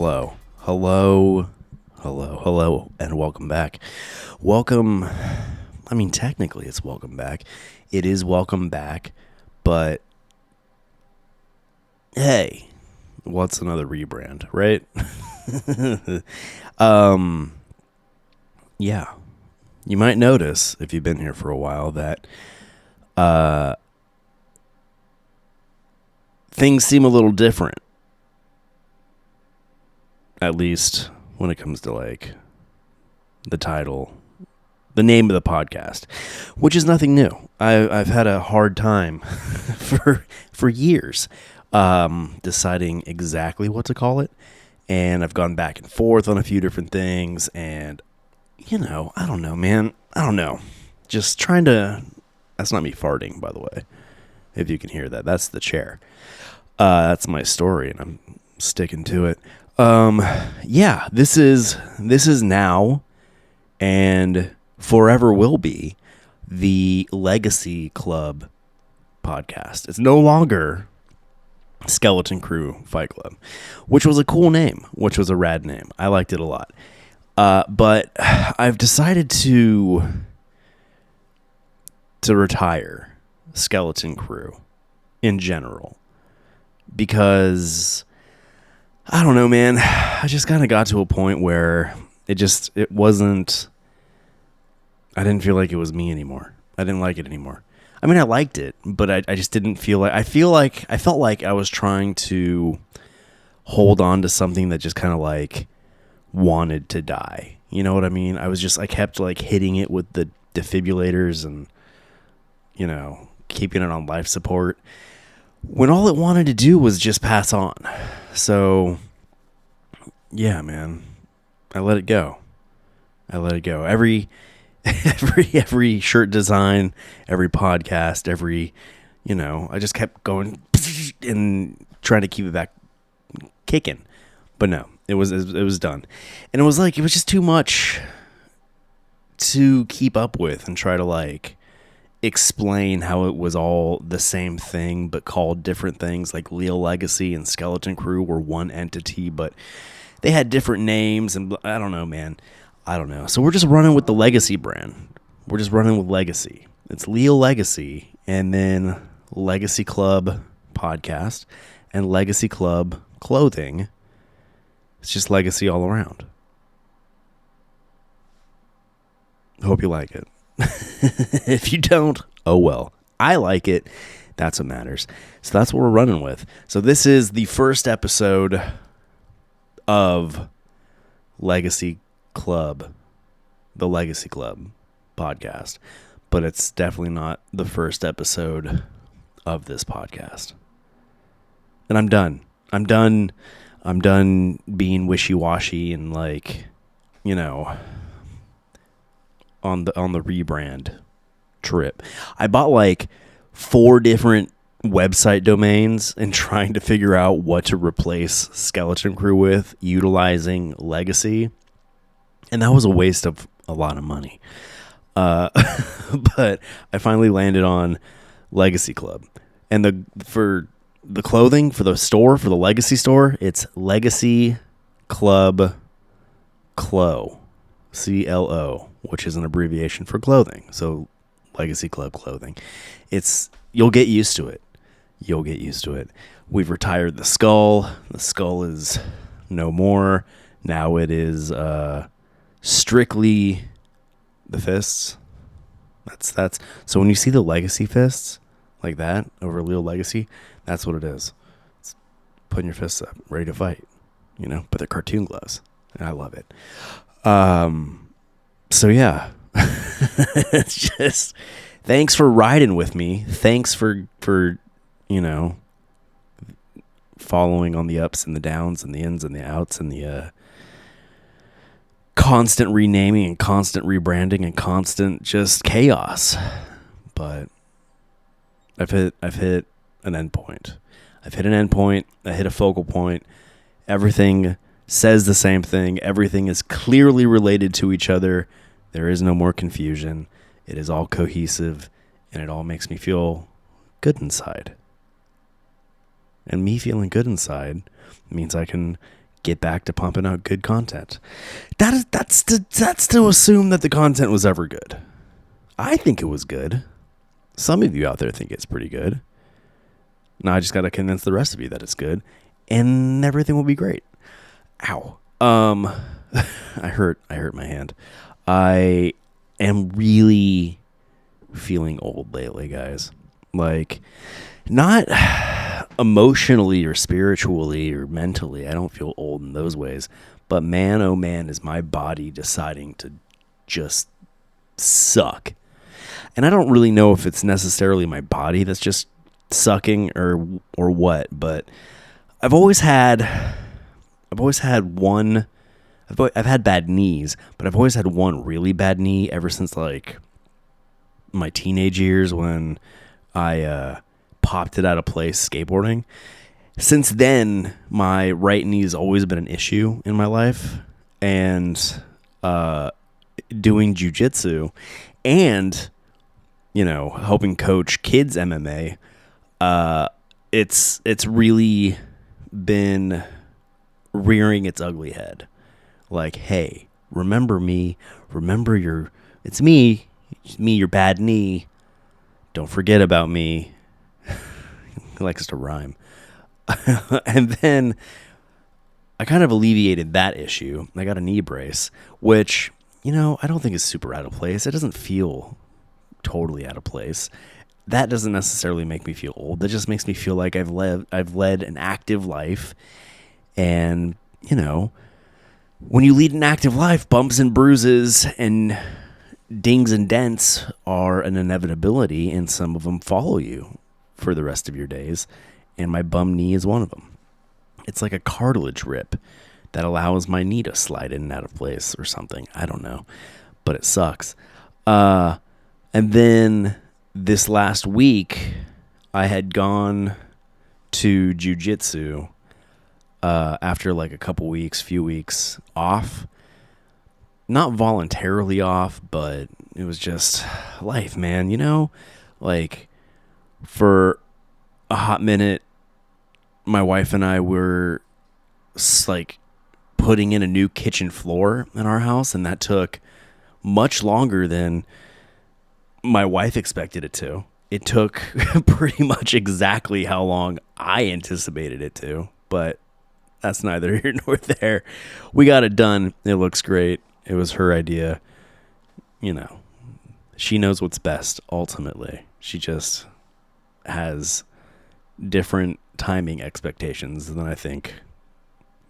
Hello, and welcome back. Technically it's welcome back. It is welcome back, but hey, what's another rebrand, right? Yeah. You might notice, if you've been here for a while, that things seem a little different. At least when it comes to like the title, the name of the podcast, which is nothing new. I've had a hard time for years deciding exactly what to call it, and I've gone back and forth on a few different things, and I don't know, man. I don't know. Just trying to. That's not me farting, by the way. If you can hear that, that's the chair. That's my story, and I'm sticking to it. Yeah, this is now and forever will be the Legacy Club podcast. It's no longer Skeleton Crew Fight Club, which was a cool name, which was a rad name. I liked it a lot. But I've decided to retire Skeleton Crew in general because I don't know, man. I just kind of got to a point where it wasn't, I didn't feel like it was me anymore. I didn't like it anymore. I mean, I liked it, but I just didn't feel like, I felt like I was trying to hold on to something that just kind of like wanted to die. You know what I mean? I kept like hitting it with the defibrillators and, keeping it on life support when all it wanted to do was just pass on. So, yeah, man, I let it go. Every shirt design, every podcast, I just kept going and trying to keep it back kicking. But no, it was done. And it was just too much to keep up with and try to like explain how it was all the same thing but called different things. Like Leal Legacy and Skeleton Crew were one entity, but they had different names, and I don't know, man. I don't know. So we're just running with the Legacy brand. We're just running with Legacy. It's Leal Legacy, and then Legacy Club podcast and Legacy Club clothing. It's just Legacy all around. Hope you like it. If you don't, oh well. I like it. That's what matters. So that's what we're running with. So this is the first episode of Legacy Club, the Legacy Club podcast, but it's definitely not the first episode of this podcast. And I'm done. I'm done being wishy-washy and like, on the rebrand trip. I bought like 4 different website domains and trying to figure out what to replace Skeleton Crew with, utilizing Legacy. And that was a waste of a lot of money. But I finally landed on Legacy Club. And for the clothing, for the store, for the Legacy store, it's Legacy Club Clo. CLO, which is an abbreviation for clothing. So Legacy Club clothing. You'll get used to it. We've retired the skull. The skull is no more. Now it is strictly the fists. That's so when you see the Legacy fists like that over Leal Legacy, that's what it is. It's putting your fists up, ready to fight, but they're cartoon gloves. And I love it. So yeah, it's just, thanks for riding with me. Thanks for, following on the ups and the downs and the ins and the outs and the, constant renaming and constant rebranding and constant just chaos. But I've hit an end point. I hit a focal point. Everything says the same thing. Everything is clearly related to each other. There is no more confusion. It is all cohesive, and it all makes me feel good inside. And me feeling good inside means I can get back to pumping out good content. That's to assume that the content was ever good. I think it was good. Some of you out there think it's pretty good. Now I just got to convince the rest of you that it's good, and everything will be great. Ow. I hurt my hand. I am really feeling old lately, guys. Like, not emotionally or spiritually or mentally. I don't feel old in those ways. But man, oh man, is my body deciding to just suck. And I don't really know if it's necessarily my body that's just sucking or what, but I've had bad knees, but I've always had one really bad knee ever since like my teenage years when I popped it out of place skateboarding. Since then, my right knee's always been an issue in my life, and doing jiu-jitsu and, you know, helping coach kids MMA, it's really been rearing its ugly head. Like, hey, remember me, it's me, your bad knee. Don't forget about me. He likes to rhyme. And then I kind of alleviated that issue. I got a knee brace, which, you know, I don't think is super out of place. It doesn't feel totally out of place. That doesn't necessarily make me feel old. That just makes me feel like I've led an active life. And, you know, when you lead an active life, bumps and bruises and dings and dents are an inevitability, and some of them follow you for the rest of your days. And my bum knee is one of them. It's like a cartilage rip that allows my knee to slide in and out of place or something. I don't know, but it sucks. And then this last week, I had gone to jiu-jitsu after like a few weeks off. Not voluntarily off, but it was just life, man. You know, like for a hot minute, my wife and I were like putting in a new kitchen floor in our house, and that took much longer than my wife expected it to. It took pretty much exactly how long I anticipated it to, but that's neither here nor there. We got it done. It looks great. It was her idea. You know, she knows what's best ultimately. She just has different timing expectations than I think,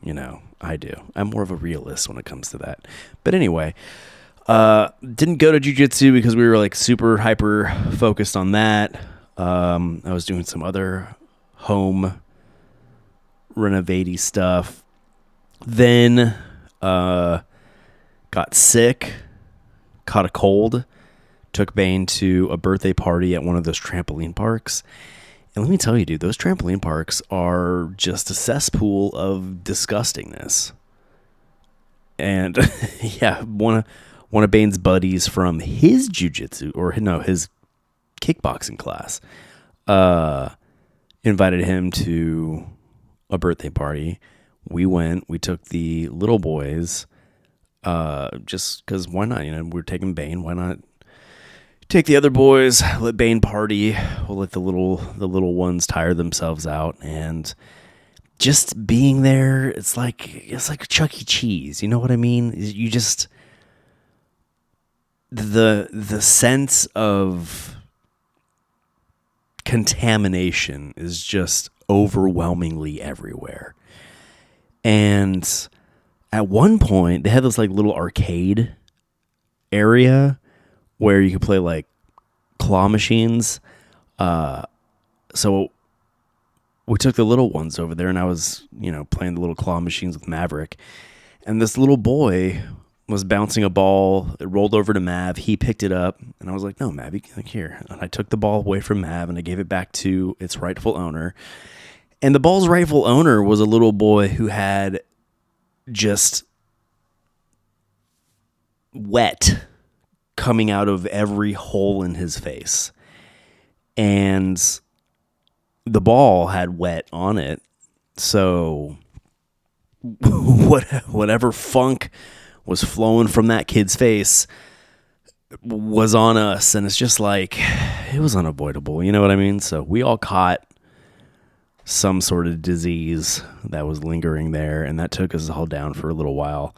you know, I do. I'm more of a realist when it comes to that. But anyway, didn't go to jiu-jitsu because we were like super hyper focused on that. I was doing some other home renovating stuff. Then got sick, caught a cold, took Bane to a birthday party at one of those trampoline parks. And let me tell you, dude, those trampoline parks are just a cesspool of disgustingness. And yeah, one of Bane's buddies from his jiu-jitsu, his kickboxing class, invited him to a birthday party. We went. We took the little boys, just because why not? You know, we're taking Bane. Why not take the other boys? Let Bane party. We'll let the little ones tire themselves out. And just being there, it's like Chuck E. Cheese. You know what I mean? You just the sense of contamination is just overwhelmingly everywhere. And at one point, they had this like little arcade area where you could play like claw machines. So we took the little ones over there, and I was, you know, playing the little claw machines with Maverick. And this little boy was bouncing a ball. It rolled over to Mav. He picked it up, and I was like, "No, Mav, like here." And I took the ball away from Mav, and I gave it back to its rightful owner. And the ball's rightful owner was a little boy who had just wet coming out of every hole in his face. And the ball had wet on it. So whatever funk was flowing from that kid's face was on us. And it's just like, it was unavoidable. You know what I mean? So we all caught some sort of disease that was lingering there, and that took us all down for a little while.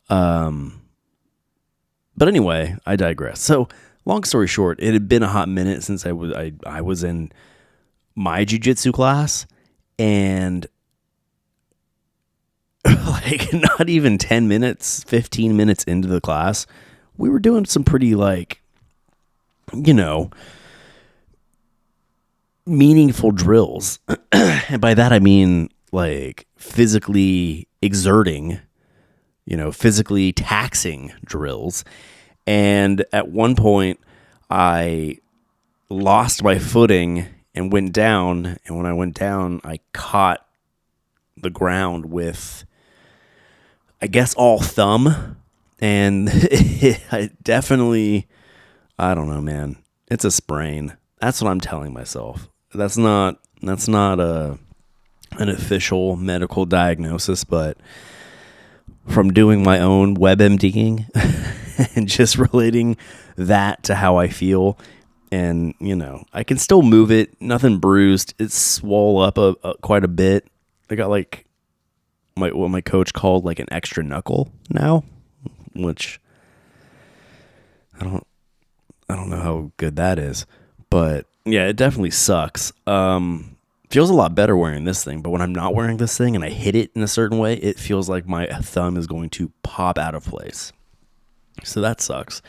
But anyway, I digress. So long story short, it had been a hot minute since I was in my jiu-jitsu class, and like not even 10 minutes, 15 minutes into the class, we were doing some pretty meaningful drills. And by that I mean like physically exerting, physically taxing drills. And at one point I lost my footing and went down. And when I went down, I caught the ground with, I guess, all thumb. And I definitely, I don't know, man. It's a sprain. That's what I'm telling myself. That's not an official medical diagnosis, but from doing my own WebMDing and just relating that to how I feel, and I can still move it. Nothing bruised. It's swole up quite a bit. I got like what my coach called like an extra knuckle now, which I don't know how good that is, but yeah, it definitely sucks. Feels a lot better wearing this thing, but when I'm not wearing this thing and I hit it in a certain way, it feels like my thumb is going to pop out of place. So that sucks.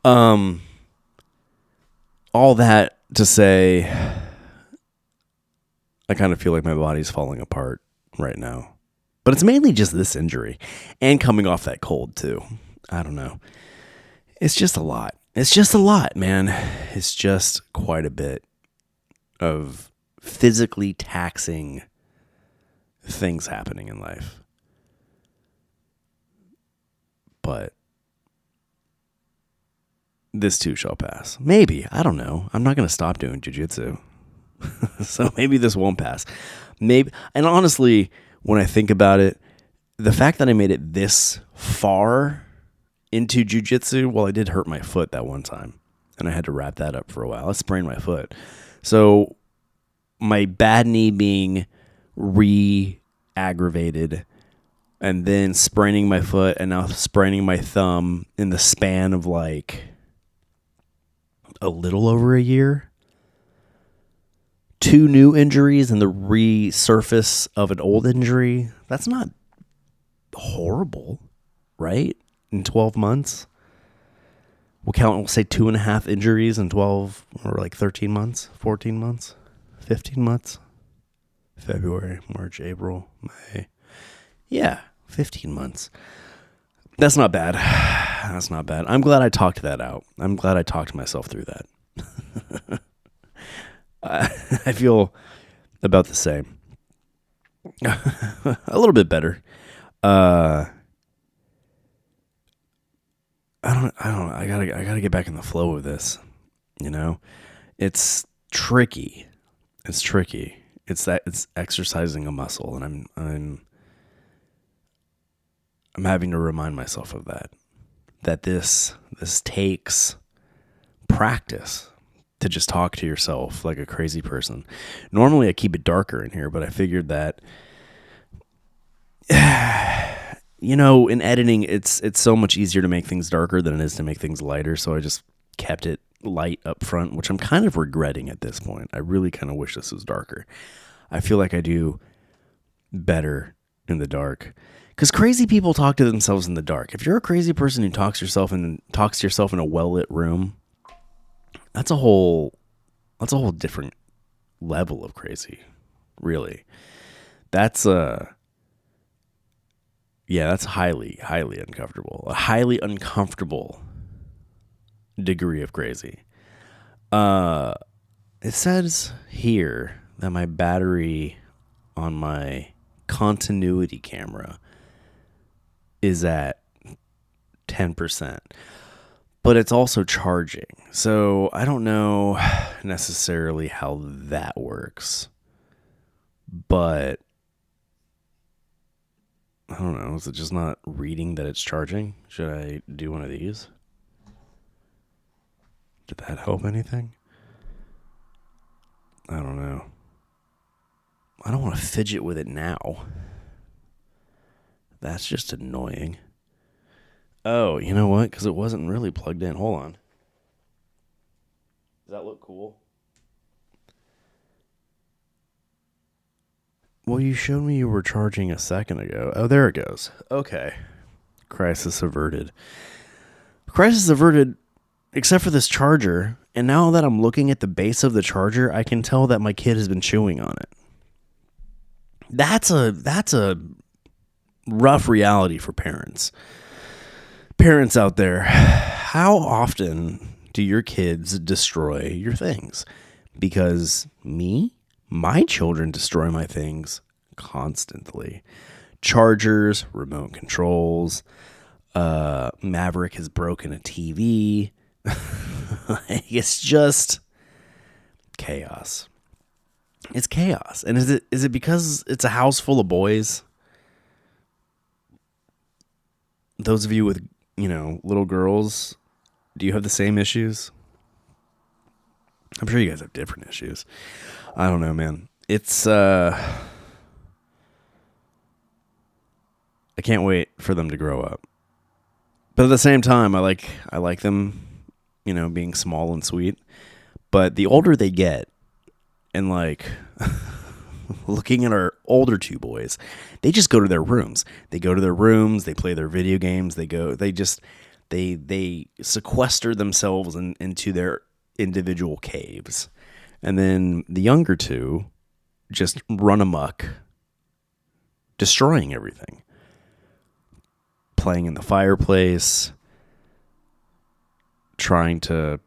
All that to say, I kind of feel like my body's falling apart right now. But it's mainly just this injury and coming off that cold too. I don't know. It's just a lot. It's just a lot, man. It's just quite a bit of physically taxing things happening in life. But this too shall pass. Maybe. I don't know. I'm not going to stop doing jiu-jitsu. So maybe this won't pass. Maybe. And honestly, when I think about it, the fact that I made it this far into jiu-jitsu, well, I did hurt my foot that one time, and I had to wrap that up for a while. I sprained my foot. So my bad knee being re-aggravated, and then spraining my foot, and now spraining my thumb in the span of like a little over a year. 2 new injuries and the resurface of an old injury. That's not horrible, right? In 12 months. We'll say 2.5 injuries in 12 or like 13 months, 14 months, 15 months. February, March, April, May. Yeah, 15 months. That's not bad. That's not bad. I'm glad I talked that out. I'm glad I talked myself through that. I feel about the same. A little bit better. I don't know. I gotta get back in the flow of this. It's tricky. It's exercising a muscle, and I'm having to remind myself of that this takes practice to just talk to yourself like a crazy person. Normally I keep it darker in here, but I figured that in editing it's so much easier to make things darker than it is to make things lighter, so I just kept it light up front, which I'm kind of regretting at this point. I really kind of wish this was darker. I feel like I do better in the dark, because crazy people talk to themselves in the dark. If you're a crazy person who talks to yourself in a well-lit room, that's a whole different level of crazy, really. That's highly, highly uncomfortable. A highly uncomfortable degree of crazy. It says here that my battery on my continuity camera is at 10%. But it's also charging. So I don't know necessarily how that works. But I don't know. Is it just not reading that it's charging? Should I do one of these? Did that help anything? I don't know. I don't want to fidget with it now. That's just annoying. Oh, you know what? Because it wasn't really plugged in. Hold on. Does that look cool? Well, you showed me you were charging a second ago. Oh, there it goes. Okay. Crisis averted. Crisis averted, except for this charger. And now that I'm looking at the base of the charger, I can tell that my kid has been chewing on it. That's a rough reality for parents. Parents out there, how often do your kids destroy your things? Because my children destroy my things constantly. Chargers, remote controls, Maverick has broken a TV. It's just chaos. It's chaos. And is it because it's a house full of boys? Those of you with, little girls, do you have the same issues? I'm sure you guys have different issues. I don't know, man. It's I can't wait for them to grow up. But at the same time, I like them, being small and sweet. But the older they get, and looking at our older two boys, they just go to their rooms. They go to their rooms, they play their video games, they sequester themselves into their individual caves. And then the younger two just run amok, destroying everything. Playing in the fireplace, trying to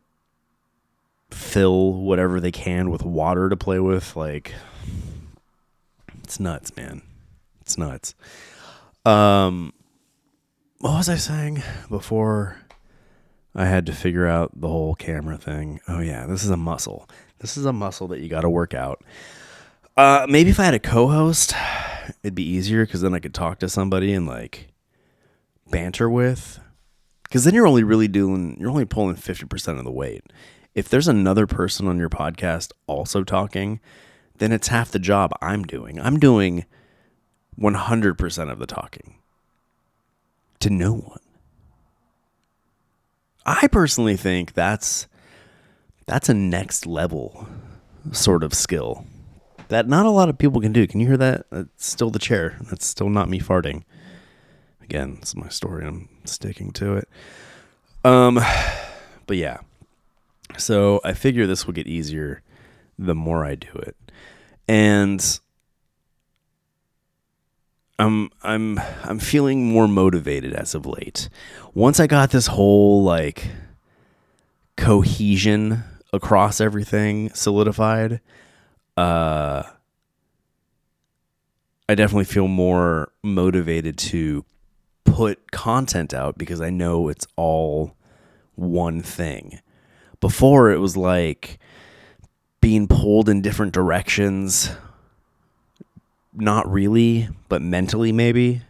fill whatever they can with water to play with. It's nuts, man. It's nuts. What was I saying before I had to figure out the whole camera thing? Oh yeah, this is a muscle. This is a muscle that you got to work out. Maybe if I had a co-host, it'd be easier because then I could talk to somebody and banter with. Because then you're only pulling 50% of the weight. If there's another person on your podcast also talking, then it's half the job I'm doing. I'm doing 100% of the talking to no one. I personally think that's a next level sort of skill that not a lot of people can do. Can you hear that? That's still the chair. That's still not me farting. Again, it's my story. I'm sticking to it. But yeah. So I figure this will get easier the more I do it. And I'm feeling more motivated as of late. Once I got this whole cohesion across everything solidified, I definitely feel more motivated to put content out because I know it's all one thing. Before it was being pulled in different directions. Not really, but mentally maybe.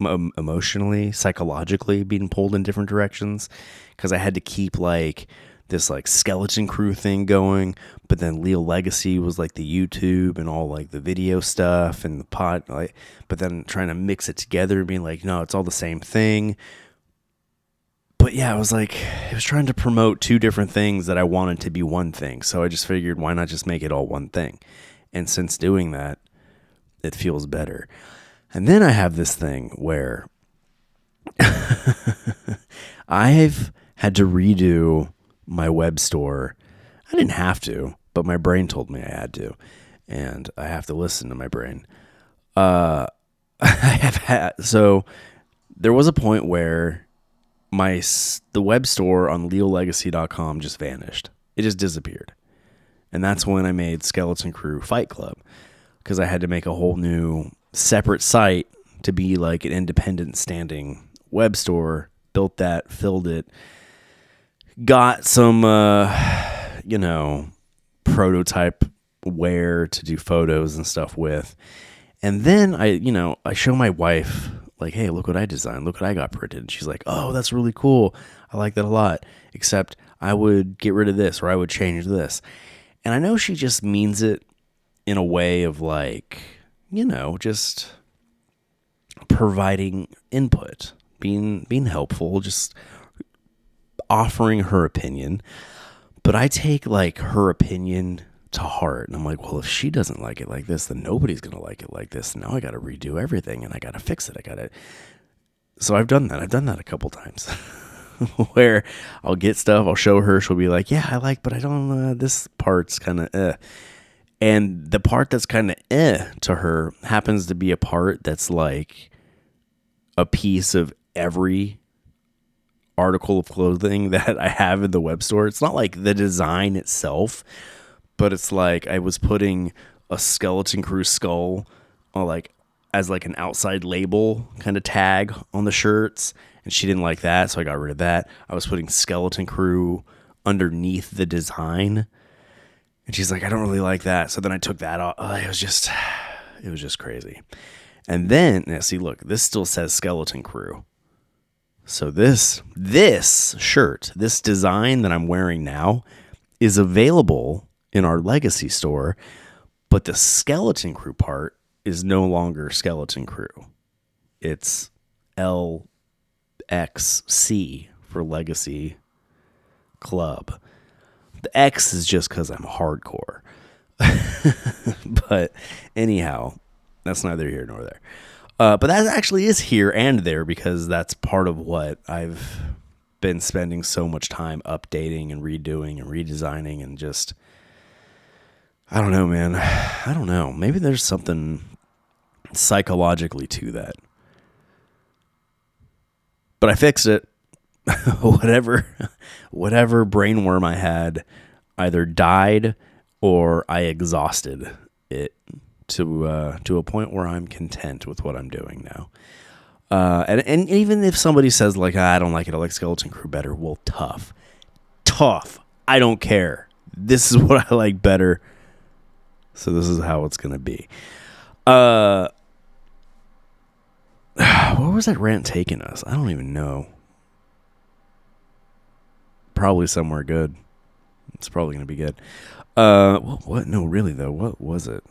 Emotionally, psychologically being pulled in different directions. Because I had to keep this Skeleton Crue thing going. But then Leal Legacy was the YouTube and all the video stuff and the pod. But then trying to mix it together and being no, it's all the same thing. But yeah, it was trying to promote two different things that I wanted to be one thing. So I just figured, why not just make it all one thing? And since doing that, it feels better. And then I have this thing where I've had to redo my web store. I didn't have to, but my brain told me I had to. And I have to listen to my brain. So there was a point where the web store on leallegacy.com just vanished. It just disappeared. And that's when I made Skeleton Crue Fight Club, because I had to make a whole new separate site to be an independent standing web store. Built that, filled it, got some prototype ware to do photos and stuff with. And then I show my wife, like, hey, look what I designed. Look what I got printed. And she's like, oh, that's really cool. I like that a lot. Except I would get rid of this, or I would change this. And I know she just means it in a way of like, just providing input, being helpful, just offering her opinion. But I take like her opinion to heart, and I'm like, well, if she doesn't like it like this, then nobody's gonna like it like this. Now I got to redo everything, and I got to fix it. So I've done that a couple times where I'll get stuff, I'll show her, she'll be like, yeah, I like, but I don't, this part's kind of and the part that's kind of to her happens to be a part that's like a piece of every article of clothing that I have in the web store. It's not like the design itself, but it's like I was putting a Skeleton Crue skull as like an outside label kind of tag on the shirts, and she didn't like that, so I got rid of that. I was putting Skeleton Crue underneath the design, and she's like, I don't really like that. So then I took that off. It was just crazy. And then, see, look, this still says Skeleton Crue. So this shirt, this design that I'm wearing now, is available in our Legacy store, but the Skeleton Crue part is no longer Skeleton Crue. It's LXC for Legacy Club. The X is just because I'm hardcore. But anyhow, that's neither here nor there. But that actually is here and there, because that's part of what I've been spending so much time updating and redoing and redesigning, and just, I don't know, man. I don't know. Maybe there's something psychologically to that. But I fixed it. Whatever brainworm I had either died or I exhausted it to a point where I'm content with what I'm doing now. And even if somebody says like, I don't like it, I like Skeleton Crue better. Well, tough. I don't care. This is what I like better. So this is how it's going to be. Where was that rant taking us? I don't even know. Probably somewhere good. It's probably going to be good. What? No, really though. What was it?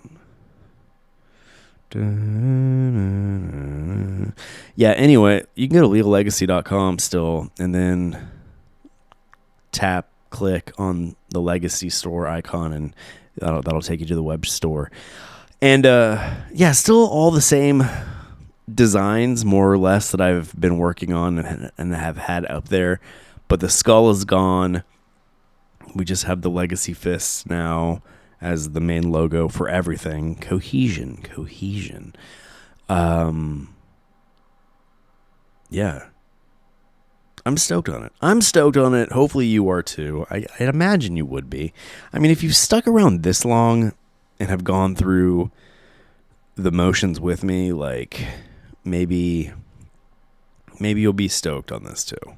Yeah, anyway, you can go to legallegacy.com still, and then click on the Legacy store icon, and that'll take you to the web store. And still all the same designs, more or less, that I've been working on and have had up there, but the skull is gone. We just have the Legacy fists now as the main logo for everything. Cohesion. Yeah. I'm stoked on it. Hopefully you are too. I imagine you would be. I mean, if you've stuck around this long and have gone through the motions with me, like, maybe you'll be stoked on this too.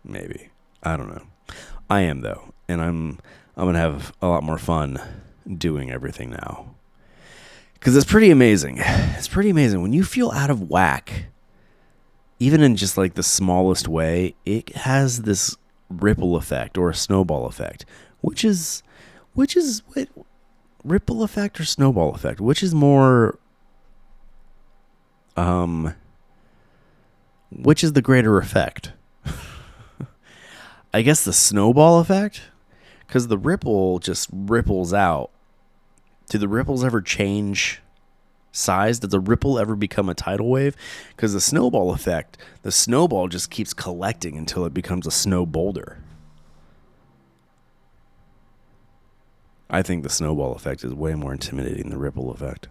Maybe. I don't know. I am, though, and I'm going to have a lot more fun doing everything now. Because it's pretty amazing. It's pretty amazing. When you feel out of whack, even in just like the smallest way, it has this ripple effect or a snowball effect. Which is ripple effect or snowball effect? Which is more, which is the greater effect? I guess the snowball effect, because the ripple just ripples out. Do the ripples ever change size? Does a ripple ever become a tidal wave? Because the snowball effect, the snowball just keeps collecting until it becomes a snow boulder. I think the snowball effect is way more intimidating than the ripple effect.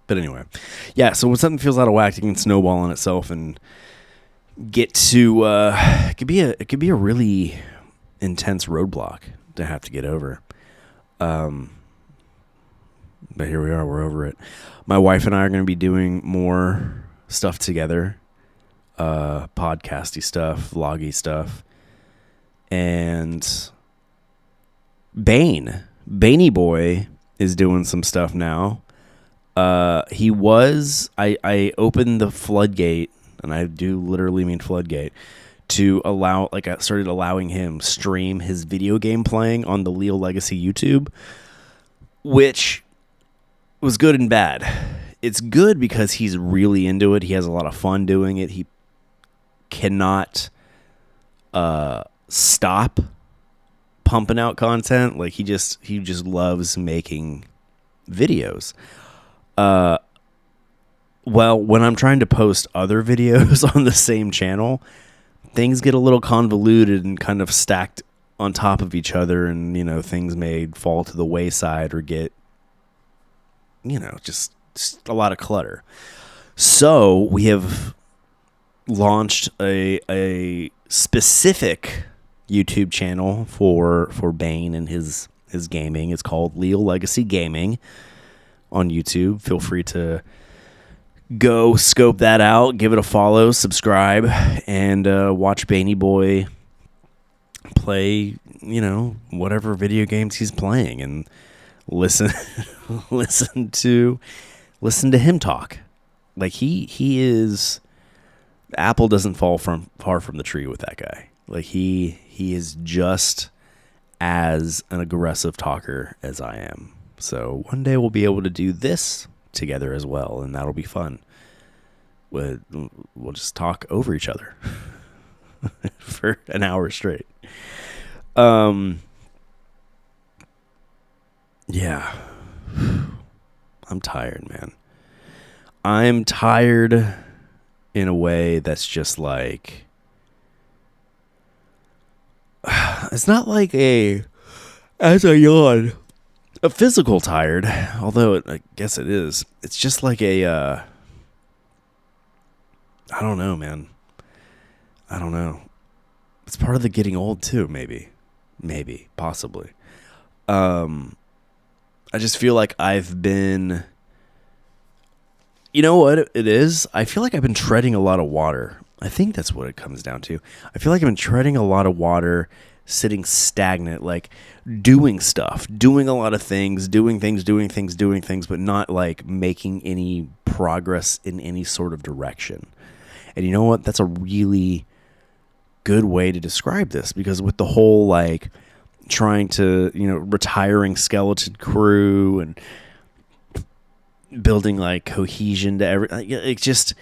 But anyway, yeah, so when something feels out of whack, it can snowball on itself and get to it could be a really intense roadblock to have to get over. But here we are, we're over it. My wife and I are going to be doing more stuff together, podcasty stuff, vloggy stuff, and Baney Boy is doing some stuff now. I opened the floodgate, and I do literally mean floodgate, to allow, like, I started allowing him stream his video game playing on the Leal Legacy YouTube, which was good and bad. It's good because he's really into it. He has a lot of fun doing it. He cannot stop pumping out content. Like, he just loves making videos. Well, when I'm trying to post other videos on the same channel, things get a little convoluted and kind of stacked on top of each other, and, you know, things may fall to the wayside or get, you know, just a lot of clutter. So we have launched a specific YouTube channel for Bane and his gaming. It's called Leal Legacy Gaming on YouTube. Feel free to go scope that out, give it a follow, subscribe, and watch Baney Boy play, you know, whatever video games he's playing, and listen to him talk. Like, he is, the apple doesn't fall far from the tree with that guy. Like, he is just as an aggressive talker as I am. So one day we'll be able to do this together as well, and that'll be fun. We'll just talk over each other for an hour straight. Yeah. I'm tired, man. I'm tired in a way that's just like, it's not like as I yawn, a physical tired, although I guess it is. It's just like I don't know, man. I don't know. It's part of the getting old too, maybe, possibly. I just feel like I've been, you know what it is? I feel like I've been treading a lot of water. I think that's what it comes down to. I feel like I've been treading a lot of water, sitting stagnant, like doing stuff, doing a lot of things, doing things, but not like making any progress in any sort of direction. And you know what? That's a really good way to describe this, because with the whole, like, trying to, you know, retiring Skeleton Crew and building like cohesion to every, it just,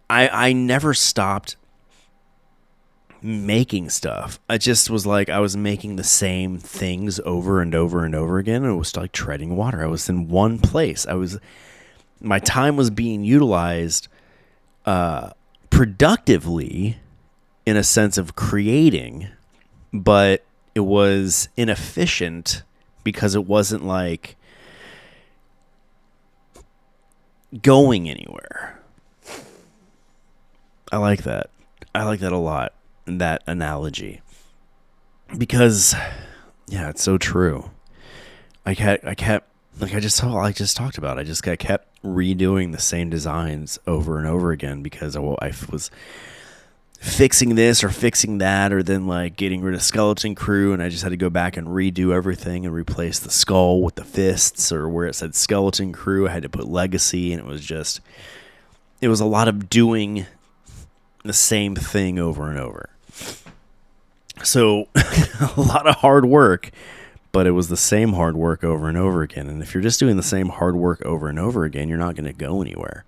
I never stopped making stuff. I just was like, I was making the same things over and over and over again, and it was like treading water. I was in one place. My time was being utilized productively in a sense of creating, but it was inefficient because it wasn't like going anywhere. I like that. I like that a lot, that analogy, because yeah, it's so true. I kept like I just talked about. I kept redoing the same designs over and over again because I was fixing this or fixing that, or then like getting rid of Skeleton Crew, and I just had to go back and redo everything and replace the skull with the fists, or where it said Skeleton Crew I had to put Legacy, and it was a lot of doing the same thing over and over. So a lot of hard work, but it was the same hard work over and over again. And if you're just doing the same hard work over and over again, you're not going to go anywhere.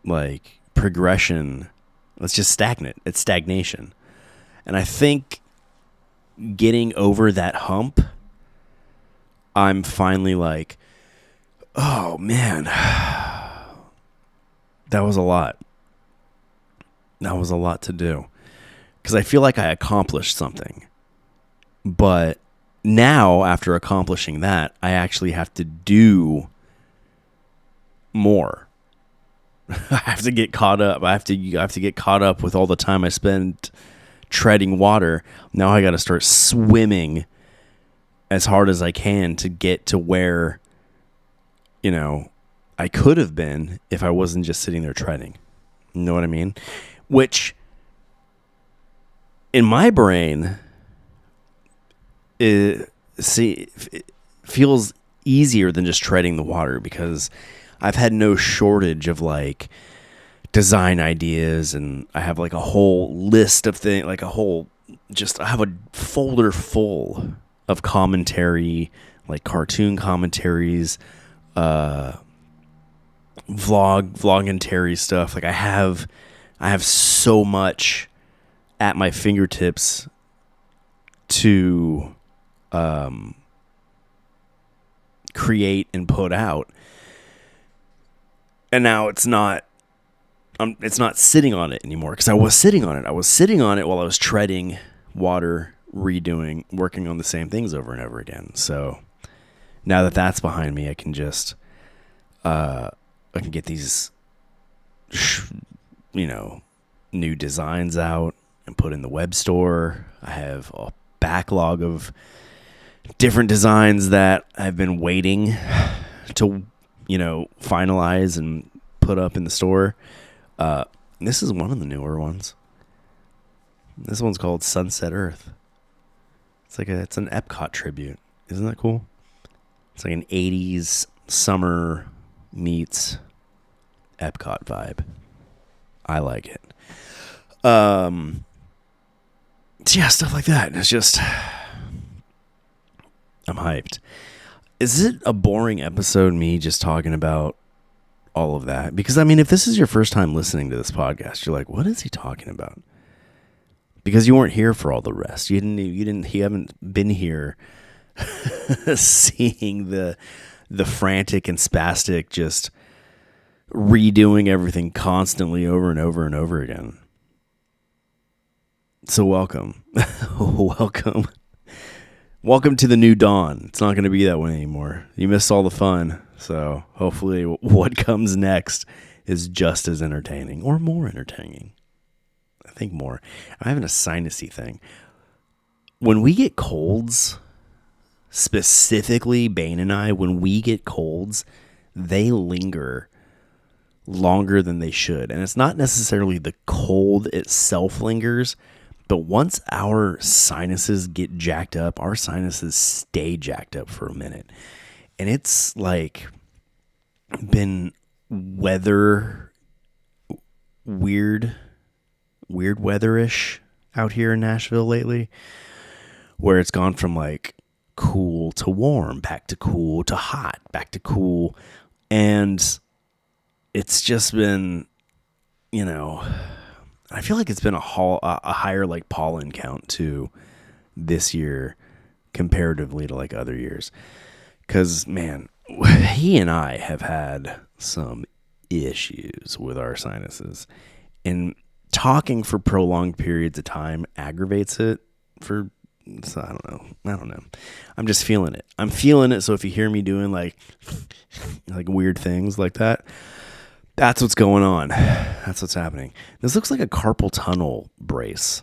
Like, progression, it's just stagnant. It's stagnation. And I think getting over that hump, I'm finally like, oh man, that was a lot. That was a lot to do. Because I feel like I accomplished something. But now, after accomplishing that, I actually have to do more. I have to get caught up. I have to get caught up with all the time I spent treading water. Now I got to start swimming as hard as I can to get to where, you know, I could have been if I wasn't just sitting there treading. You know what I mean? Which, in my brain, it feels easier than just treading the water, because I've had no shortage of like design ideas, and I have like a whole list of things, like I have a folder full of commentary, like cartoon commentaries, vlogmentary stuff. Like I have so much at my fingertips to create and put out. And now it's not sitting on it anymore, because I was sitting on it. I was sitting on it while I was treading water, working on the same things over and over again. So now that that's behind me, I can just I can get these new designs out and put in the web store. I have a backlog of different designs that I've been waiting to finalize and put up in the store. This is one of the newer ones. This one's called Sunset Earth. It's an Epcot tribute. Isn't that cool? It's like an 80s summer meets Epcot vibe. I like it. Yeah, stuff like that. It's just, I'm hyped. Is it a boring episode, me just talking about all of that? Because I mean, if this is your first time listening to this podcast, you're like, what is he talking about? Because you weren't here for all the rest. You haven't been here seeing the frantic and spastic, just redoing everything constantly over and over and over again. So welcome. Welcome to the new dawn. It's not going to be that way anymore. You missed all the fun. So hopefully what comes next is just as entertaining, or more entertaining. I think more. I'm having a sinusy thing. When we get colds, specifically Bane and I, when we get colds, they linger longer than they should. And it's not necessarily the cold itself lingers, but once our sinuses get jacked up, our sinuses stay jacked up for a minute. And it's like been weird weatherish out here in Nashville lately, where it's gone from like cool to warm, back to cool to hot, back to cool. And it's just been, I feel like it's been a higher like pollen count too this year comparatively to like other years. Because, man, he and I have had some issues with our sinuses. And talking for prolonged periods of time aggravates it so I don't know. I'm just feeling it. I'm feeling it. So if you hear me doing like weird things like that, that's what's going on. That's what's happening. This looks like a carpal tunnel brace.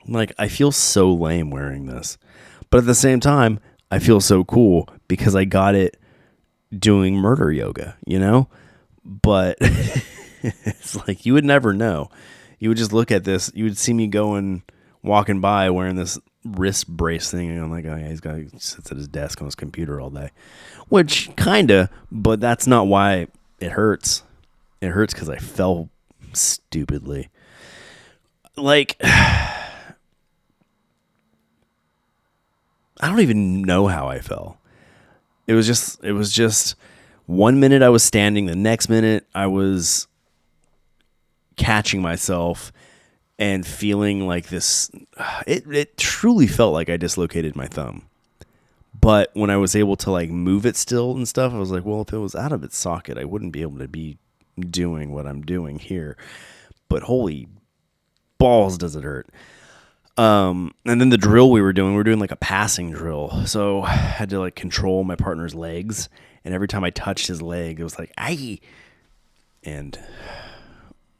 Like, I feel so lame wearing this. But at the same time, I feel so cool because I got it doing murder yoga, But it's like, you would never know. You would just look at this. You would see me walking by wearing this wrist brace thing. And I'm like, oh yeah, he sits at his desk on his computer all day. Which, kinda, but that's not why it hurts. It hurts because I fell stupidly. Like, I don't even know how I fell. It was just 1 minute I was standing, the next minute I was catching myself and feeling like this. It truly felt like I dislocated my thumb. But when I was able to like move it still and stuff, I was like, well, if it was out of its socket, I wouldn't be able to be doing what I'm doing here. But holy balls, does it hurt. And then the drill we were doing like a passing drill. So I had to like control my partner's legs. And every time I touched his leg, it was like, aye. And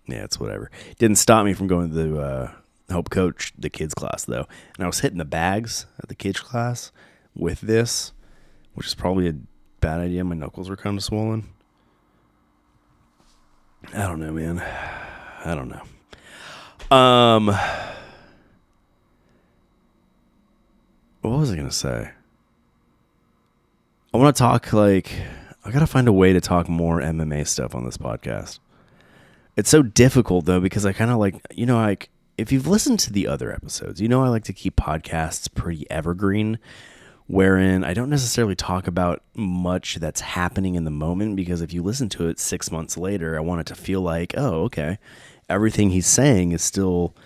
yeah, it's whatever. It didn't stop me from going to help coach the kids class though. And I was hitting the bags at the kids class with this, which is probably a bad idea. My knuckles were kind of swollen. I don't know, man. I don't know. What was I going to say? I want to talk I got to find a way to talk more MMA stuff on this podcast. It's so difficult though, because I kind of if you've listened to the other episodes, I like to keep podcasts pretty evergreen, wherein I don't necessarily talk about much that's happening in the moment, because if you listen to it 6 months later, I want it to feel like, oh, okay, everything he's saying is still,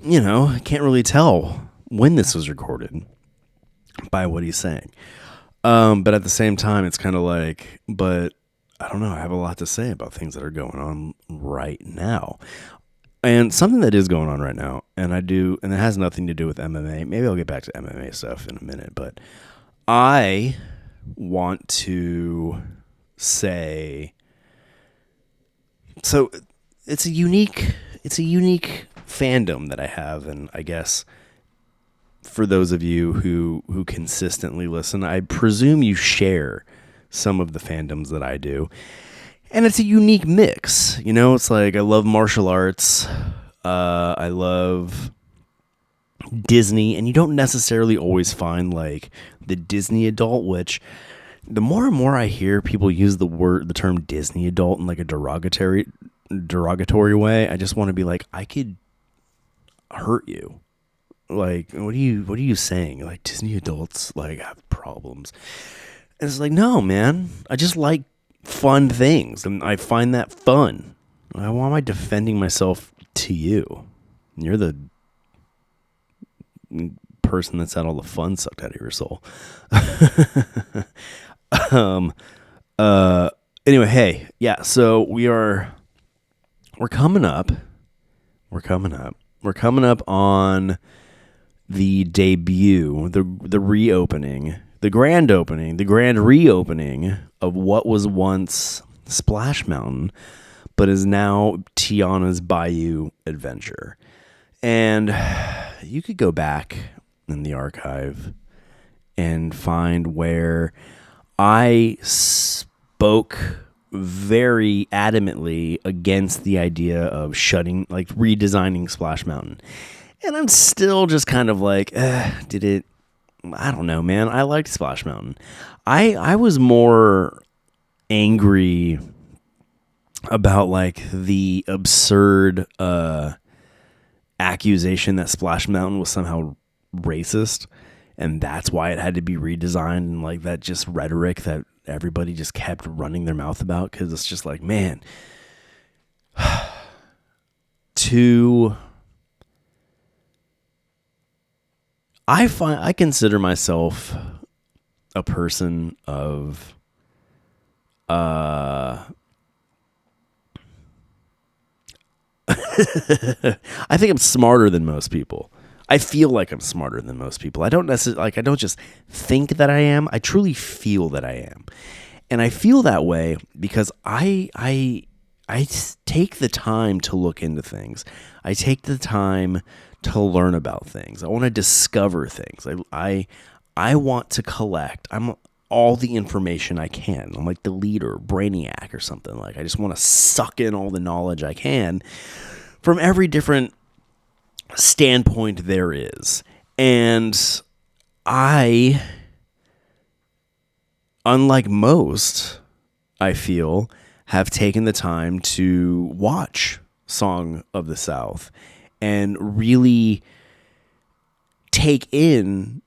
I can't really tell when this was recorded by what he's saying. But at the same time, it's kind of but I don't know. I have a lot to say about things that are going on right now. And something that is going on right now, and it has nothing to do with MMA. Maybe I'll get back to MMA stuff in a minute, but I want to say, so it's a unique fandom that I have, and I guess for those of you who consistently listen, I presume you share some of the fandoms that I do. And it's a unique mix. It's I love martial arts. I love Disney. And you don't necessarily always find the Disney adult, which the more and more I hear people use the term Disney adult in a derogatory way, I just want to be I could hurt you. What are you saying? Disney adults have problems. And it's no, man. I just like fun things, and I find that fun. Why am I defending myself to you? You're the person that's had all the fun sucked out of your soul. Anyway, hey, yeah, so we're coming up on the debut, the reopening, the grand reopening of what was once Splash Mountain, but is now Tiana's Bayou Adventure. And you could go back in the archive and find where I spoke very adamantly against the idea of redesigning Splash Mountain. And I'm still just kind of did it? I don't know, man. I liked Splash Mountain. I was more angry about the absurd accusation that Splash Mountain was somehow racist, and that's why it had to be redesigned, and that just rhetoric that everybody just kept running their mouth about, because it's just man, I consider myself a person of I think I'm smarter than most people. I feel like I'm smarter than most people. I don't necessarily I don't just think that I am. I truly feel that I am. And I feel that way because I take the time to look into things. I take the time to learn about things. I want to discover things. I want to collect. I'm all the information I can. I'm like the leader, Brainiac or something. I just want to suck in all the knowledge I can from every different standpoint there is. And I, unlike most, I feel, have taken the time to watch Song of the South and really take in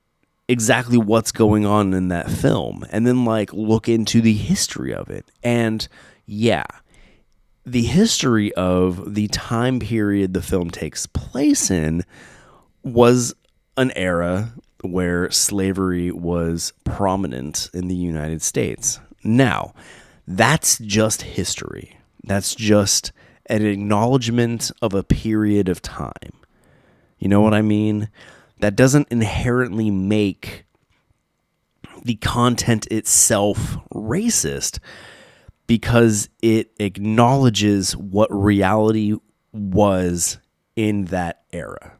exactly what's going on in that film, and then look into the history of it. And yeah, the history of the time period the film takes place in was an era where slavery was prominent in the United States. Now, that's just history. That's just an acknowledgement of a period of time. You know what I mean? That doesn't inherently make the content itself racist, because it acknowledges what reality was in that era.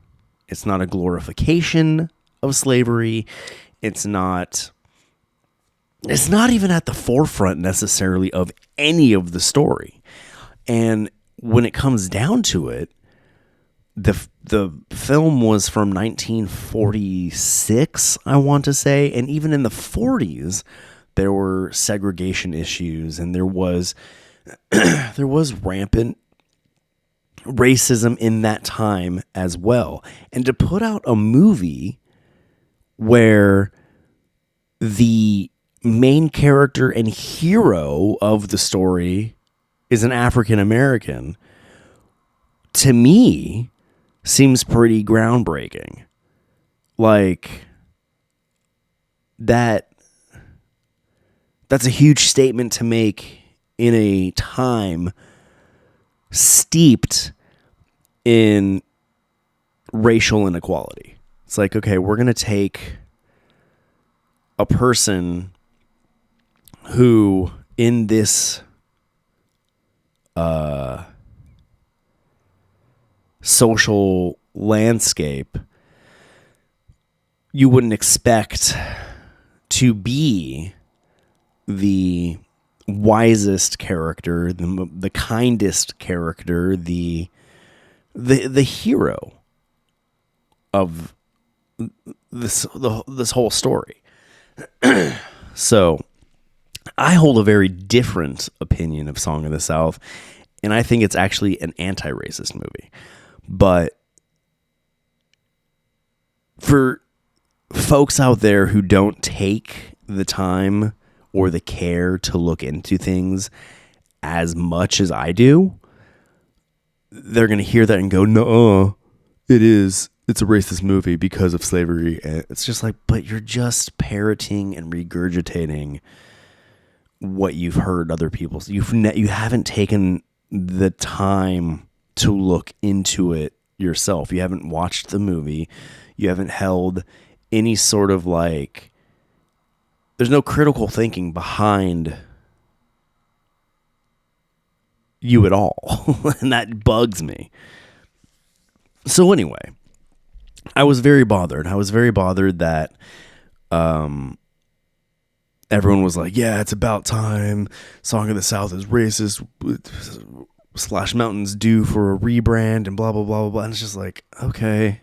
It's not a glorification of slavery. It's not even at the forefront necessarily of any of the story. And when it comes down to it, the film was from 1946, I want to say, and even in the 40s, there were segregation issues, and there was rampant racism in that time as well. And to put out a movie where the main character and hero of the story is an African American, to me, seems pretty groundbreaking. Like, that's a huge statement to make in a time steeped in racial inequality. It's like, okay, we're going to take a person who in this social landscape you wouldn't expect to be the wisest character, the kindest character, the hero of this whole story. So I hold a very different opinion of Song of the South, and I think it's actually an anti-racist movie. But for folks out there who don't take the time or the care to look into things as much as I do, they're going to hear that and go, no, it's a racist movie because of slavery. And it's just like, but you're just parroting and regurgitating what you've heard other people say. You haven't taken the time to look into it yourself. You haven't watched the movie. You haven't held any sort of like, there's no critical thinking behind you at all. And that bugs me. So anyway, I was very bothered. That everyone was like, yeah, it's about time. Song of the South is racist. Splash Mountain's due for a rebrand and blah, blah, blah, blah, blah. And it's just like, okay,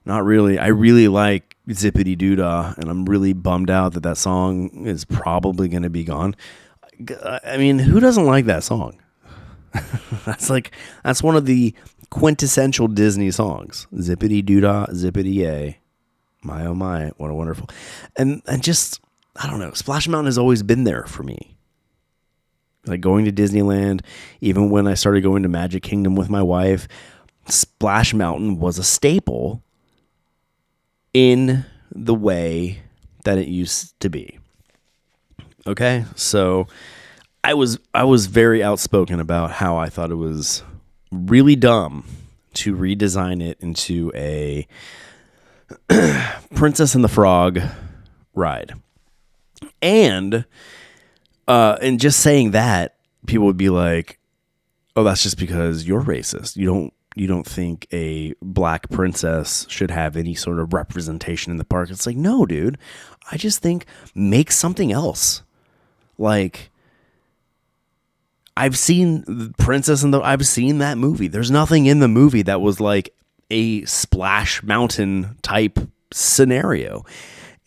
not really. I really like Zippity Doodah, and I'm really bummed out that song is probably going to be gone. I mean, who doesn't like that song? That's one of the quintessential Disney songs. Zippity Doodah, Zippity Yay. My, oh my, what a wonderful. And just, I don't know, Splash Mountain has always been there for me. Like going to Disneyland, even when I started going to Magic Kingdom with my wife, Splash Mountain was a staple in the way that it used to be. Okay, so I was very outspoken about how I thought it was really dumb to redesign it into a Princess and the Frog ride. And just saying that, people would be like, oh, that's just because you're racist. You don't think a black princess should have any sort of representation in the park. It's like, no, dude. I just think make something else. Like, I've seen I've seen that movie. There's nothing in the movie that was like a Splash Mountain type scenario.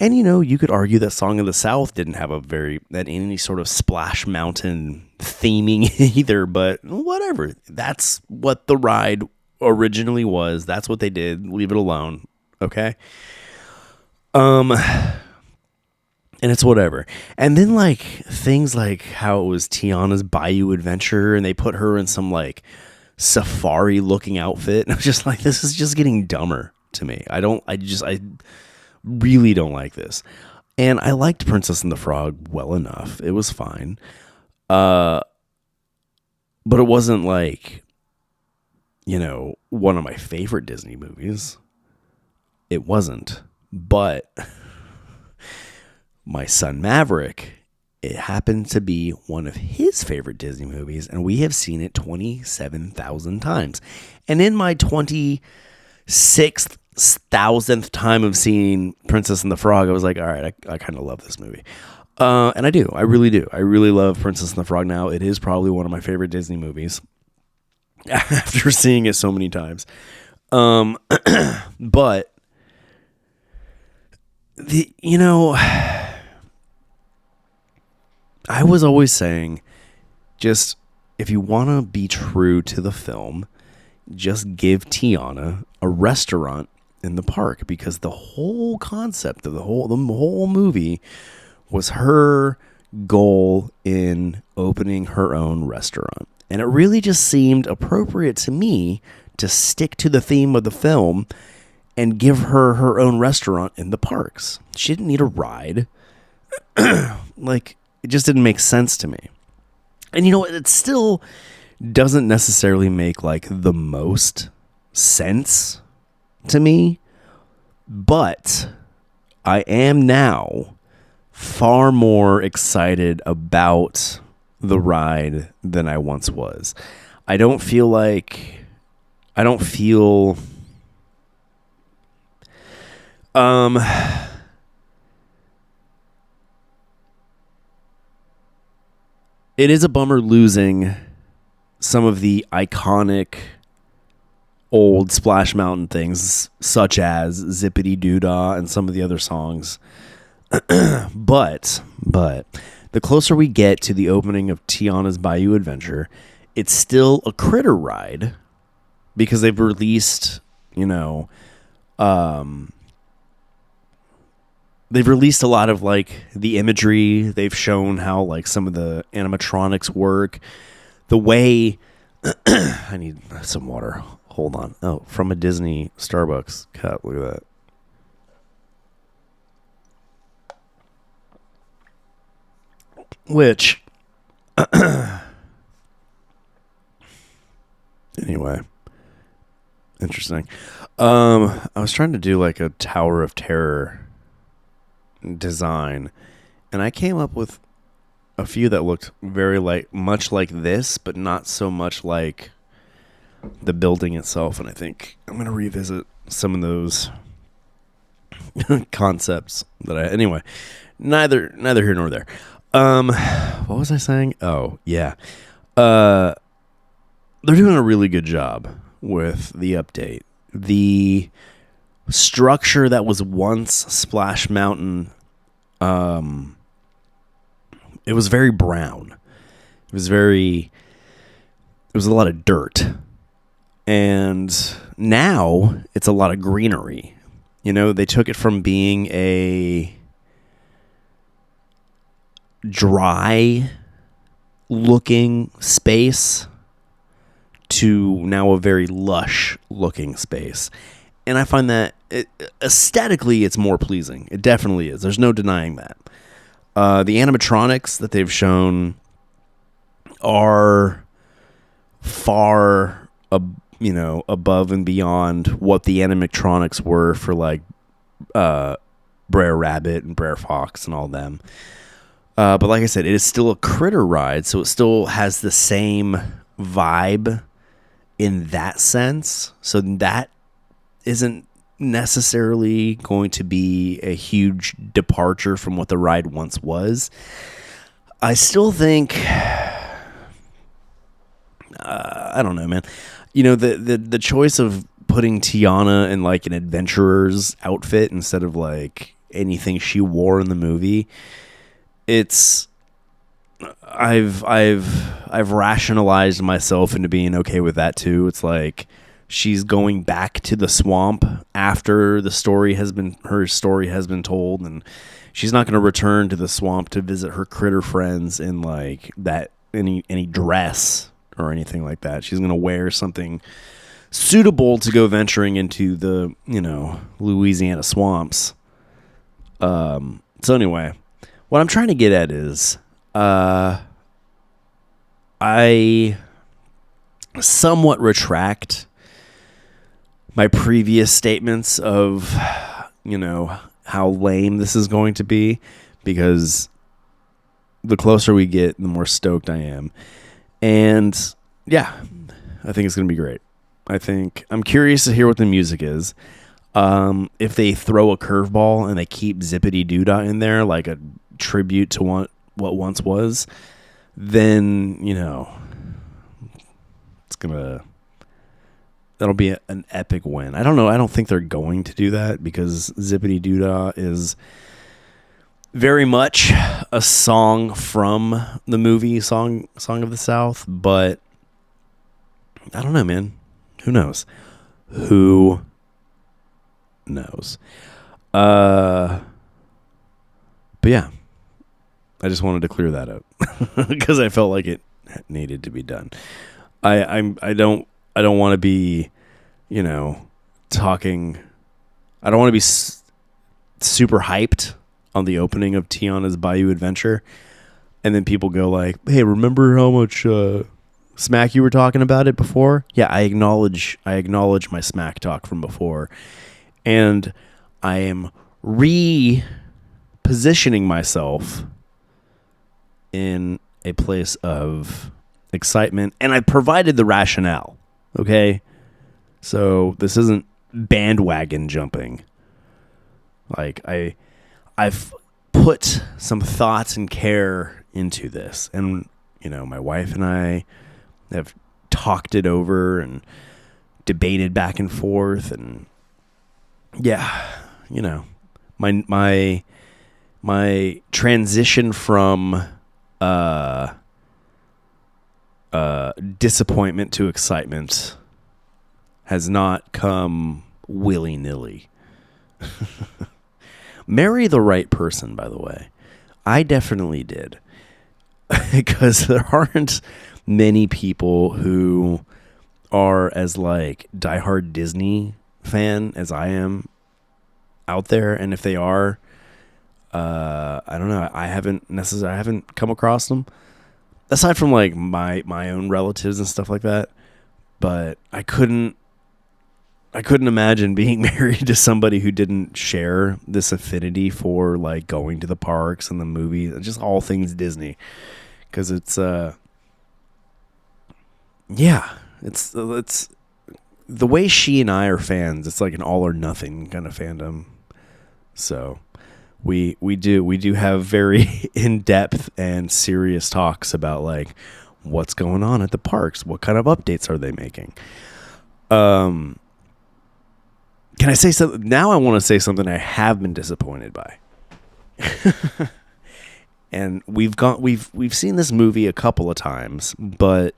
And, you could argue that Song of the South didn't have any sort of Splash Mountain theming either, but whatever. That's what the ride originally was. That's what they did. Leave it alone. Okay. And it's whatever. And then like things like how it was Tiana's Bayou adventure and they put her in some like safari looking outfit. And I was just like, this is just getting dumber to me. I really don't like this. And I liked Princess and the Frog well enough. It was fine. But it wasn't like, one of my favorite Disney movies. It wasn't. But my son Maverick, it happened to be one of his favorite Disney movies, and we have seen it 27,000 times. And in my 26,000th time of seeing Princess and the Frog, I was like, all right, I kind of love this movie. And I do. I really do. I really love Princess and the Frog now. It is probably one of my favorite Disney movies after seeing it so many times. But I was always saying, just if you want to be true to the film, just give Tiana a restaurant in the park, because the whole concept of the whole movie was her goal in opening her own restaurant. And it really just seemed appropriate to me to stick to the theme of the film and give her her own restaurant in the parks. She didn't need a ride. Like, it just didn't make sense to me. And you know what? It still doesn't necessarily make like the most sense to me, but I am now far more excited about the ride than I once was. I don't feel it is a bummer losing some of the iconic old Splash Mountain things, such as Zippity Doodah and some of the other songs. But the closer we get to the opening of Tiana's Bayou Adventure, it's still a critter ride, because they've released, they've released a lot of like the imagery. They've shown how like some of the animatronics work. The way I need some water. Hold on. Oh, from a Disney Starbucks cup. Look at that. Which, anyway, interesting. I was trying to do like a Tower of Terror design, and I came up with a few that looked very much like this, but not so much like the building itself. And I think I'm going to revisit some of those concepts anyway, neither here nor there. What was I saying? Oh yeah. They're doing a really good job with the update. The structure that was once Splash Mountain, it was very brown. It was a lot of dirt. And now it's a lot of greenery. They took it from being a dry looking space to now a very lush looking space. And I find that aesthetically it's more pleasing. It definitely is. There's no denying that. The animatronics that they've shown are far above and beyond what the animatronics were for like Brer Rabbit and Brer Fox and all them. But like I said, it is still a critter ride, so it still has the same vibe in that sense. So that isn't necessarily going to be a huge departure from what the ride once was. I still think, I don't know, man. The choice of putting Tiana in like an adventurer's outfit instead of like anything she wore in the movie, I've rationalized myself into being okay with that too. It's like she's going back to the swamp after her story has been told, and she's not going to return to the swamp to visit her critter friends in like that any dress or anything like that. She's going to wear something suitable to go venturing into the Louisiana swamps. So anyway, what I'm trying to get at is I somewhat retract my previous statements of, how lame this is going to be, because the closer we get, the more stoked I am. And yeah, I think it's going to be great. I'm curious to hear what the music is. If they throw a curveball and they keep Zippity Doodah in there, like a tribute to what once was, then, that'll be an epic win. I don't know. I don't think they're going to do that because Zippity Doodah is very much a song from the movie Song of the South, but I don't know, man. Who knows? Who knows? But yeah, I just wanted to clear that up because I felt like it needed to be done. I don't want to be, talking. I don't want to be super hyped on the opening of Tiana's Bayou adventure, and then people go like, "Hey, remember how much smack you were talking about it before?" Yeah, I acknowledge my smack talk from before, and I am repositioning myself in a place of excitement, and I provided the rationale. Okay, so this isn't bandwagon jumping. Like I've put some thoughts and care into this, and my wife and I have talked it over and debated back and forth, and yeah, my transition from disappointment to excitement has not come willy-nilly. Marry the right person, by the way. I definitely did. Because there aren't many people who are as diehard Disney fan as I am out there, and if they are, I don't know. I haven't come across them aside from my own relatives and stuff like that. But I couldn't imagine being married to somebody who didn't share this affinity for going to the parks and the movies and just all things Disney. Because it's it's the way she and I are fans. It's like an all or nothing kind of fandom. So we do have very in-depth and serious talks about what's going on at the parks, what kind of updates are they making. Can I say something? Now I want to say something I have been disappointed by. And we've seen this movie a couple of times, but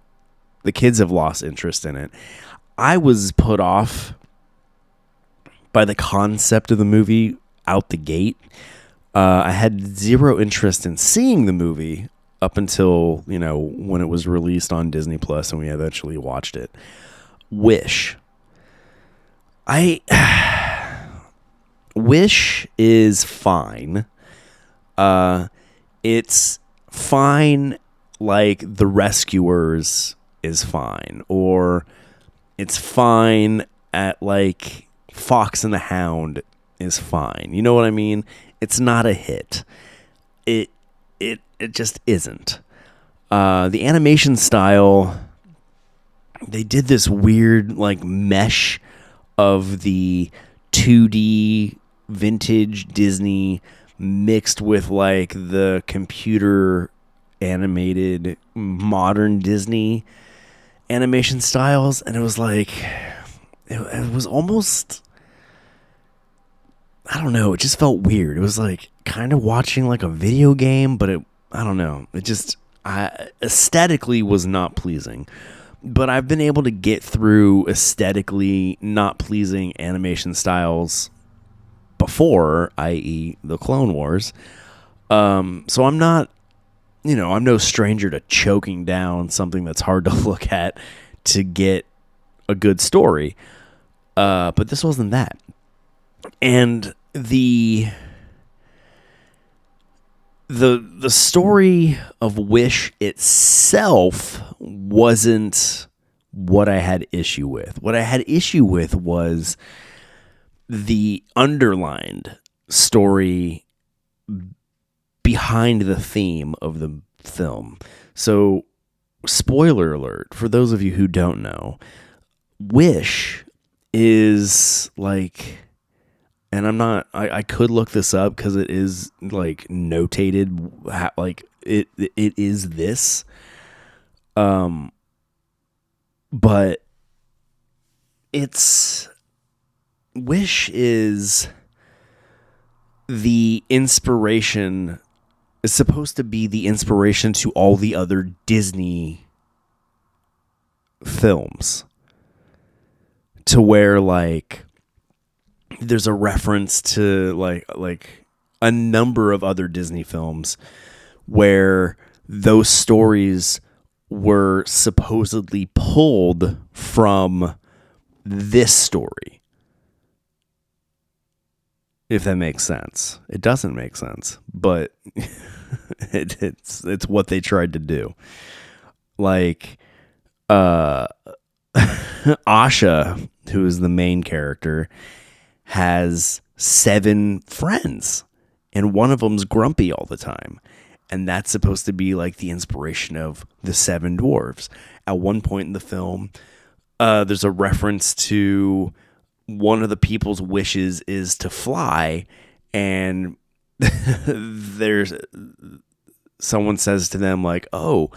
the kids have lost interest in it. I was put off by the concept of the movie out the gate. I had zero interest in seeing the movie up until, when it was released on Disney Plus and we eventually watched it. Wish. Wish is fine. It's fine like The Rescuers is fine, or it's fine at Fox and the Hound is fine. You know what I mean? It's not a hit. It just isn't. The animation style, they did this weird mesh of the 2D vintage Disney mixed with the computer animated modern Disney animation styles, and it was it was almost, I don't know, it just felt weird. It was kind of watching a video game, but I don't know, it just aesthetically was not pleasing. But I've been able to get through aesthetically not pleasing animation styles before, i.e. the Clone Wars. So I'm not, I'm no stranger to choking down something that's hard to look at to get a good story. But this wasn't that. And the story of Wish itself wasn't what I had issue with. What I had issue with was the underlined story behind the theme of the film. So, spoiler alert, for those of you who don't know, Wish is and I could look this up because it is notated, it is this, but it's Wish is the inspiration, is supposed to be the inspiration to all the other Disney films, to where like there's a reference to like a number of other Disney films where those stories were supposedly pulled from this story. If that makes sense. It doesn't make sense, but it's what they tried to do. Like Asha, who is the main character, has 7 friends, and one of them's grumpy all the time. And that's supposed to be like the inspiration of the 7 dwarves. At one point in the film, there's a reference to one of the people's wishes is to fly, and there's someone says to them like, "Oh,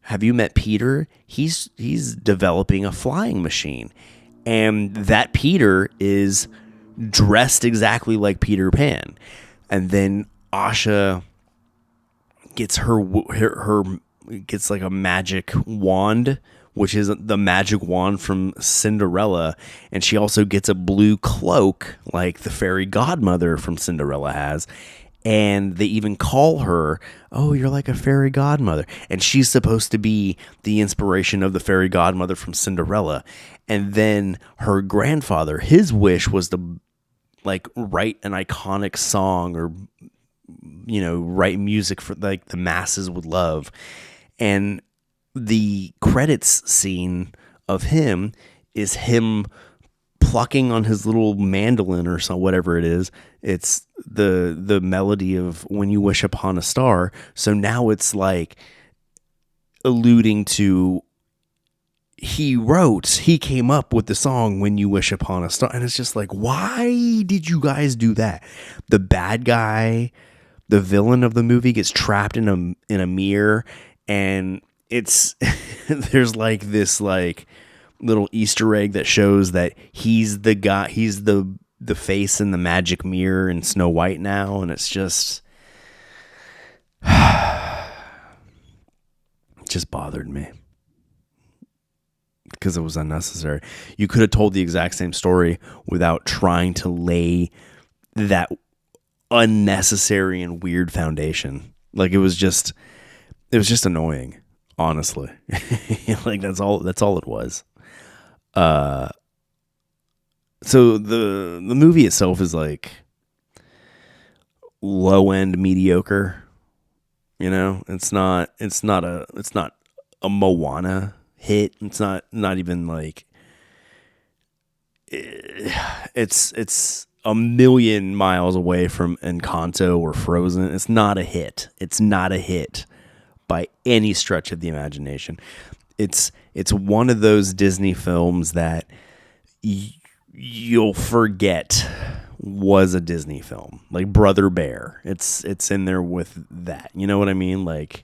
have you met Peter? He's developing a flying machine." And that Peter is dressed exactly like Peter Pan. And then Asha gets her gets like a magic wand, which is the magic wand from Cinderella, and she also gets a blue cloak like the fairy godmother from Cinderella has. And they even call her, "Oh, you're like a fairy godmother." And she's supposed to be the inspiration of the fairy godmother from Cinderella. And then her grandfather, his wish was to like write an iconic song, or write music for like the masses would love. And the credits scene of him is him plucking on his little mandolin or so, whatever it is. It's the melody of When You Wish Upon a Star. So now it's like alluding to he came up with the song When You Wish Upon a Star. And it's just like, why did you guys do that? The bad guy, the villain of the movie, gets trapped in a mirror, and it's there's like this like little Easter egg that shows that he's the guy, he's the face in the magic mirror in Snow White now. And it's just just bothered me because it was unnecessary. You could have told the exact same story without trying to lay that unnecessary and weird foundation. Like it was just annoying, honestly. Like that's all it was. So the movie itself is like low end mediocre. It's not a Moana hit. It's not even like it's a million miles away from Encanto or Frozen. It's not a hit. It's not a hit by any stretch of the imagination. It's one of those Disney films that you'll forget was a Disney film, like Brother Bear. It's in there with that. You know what I mean? Like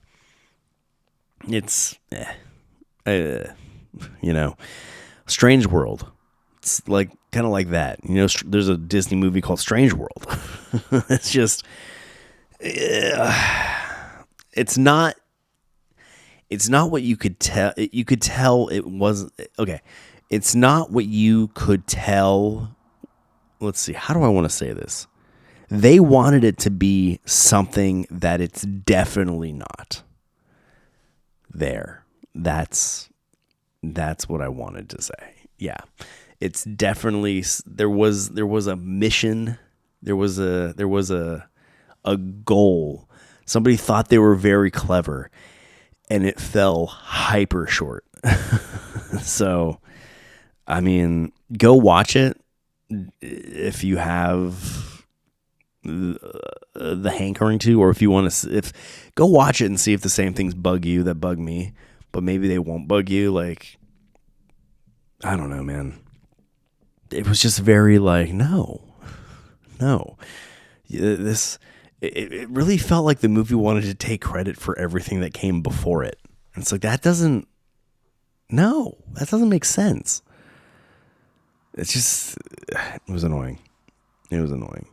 it's Strange World. It's like kind of like that. There's a Disney movie called Strange World. It's just it's not what you could tell. You could tell it wasn't okay. It's not what you could tell. Let's see. How do I want to say this? They wanted it to be something that it's definitely not. There. That's what I wanted to say. Yeah. It's definitely, there was a mission. There was a goal. Somebody thought they were very clever, and it fell hyper short. So, I mean, go watch it if you have the hankering to, or if you want to, go watch it and see if the same things bug you that bug me, but maybe they won't bug you. Like, I don't know, man. It was just very like, no. It really felt like the movie wanted to take credit for everything that came before it. And it's like, that doesn't make sense. it's just, it was annoying. It was annoying.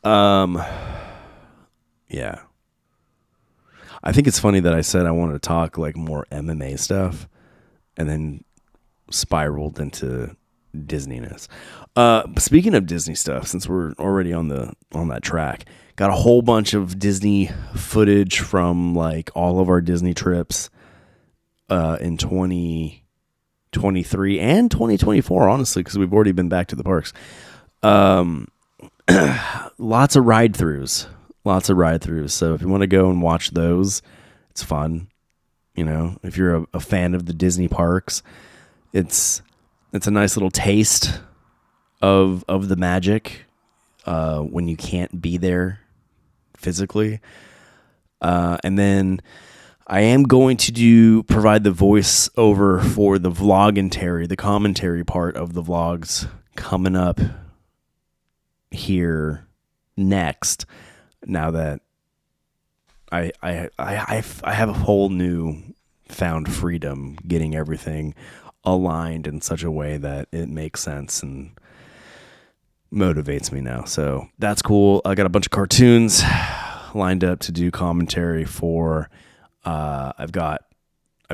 Um, yeah. I think it's funny that I said I wanted to talk like more MMA stuff and then spiraled into Disneyness. Speaking of Disney stuff, since we're already on that track, got a whole bunch of Disney footage from like all of our Disney trips in 2023 and 2024, honestly, because we've already been back to the parks. Lots of ride-throughs. So if you want to go and watch those, it's fun. You know, if you're a fan of the Disney parks, it's a nice little taste of the magic when you can't be there physically. And then I am going to provide the voice over for the vlogmentary, the commentary part of the vlogs coming up here next. Now that I have a whole new found freedom getting everything aligned in such a way that it makes sense and motivates me now. So that's cool. I got a bunch of cartoons lined up to do commentary for. I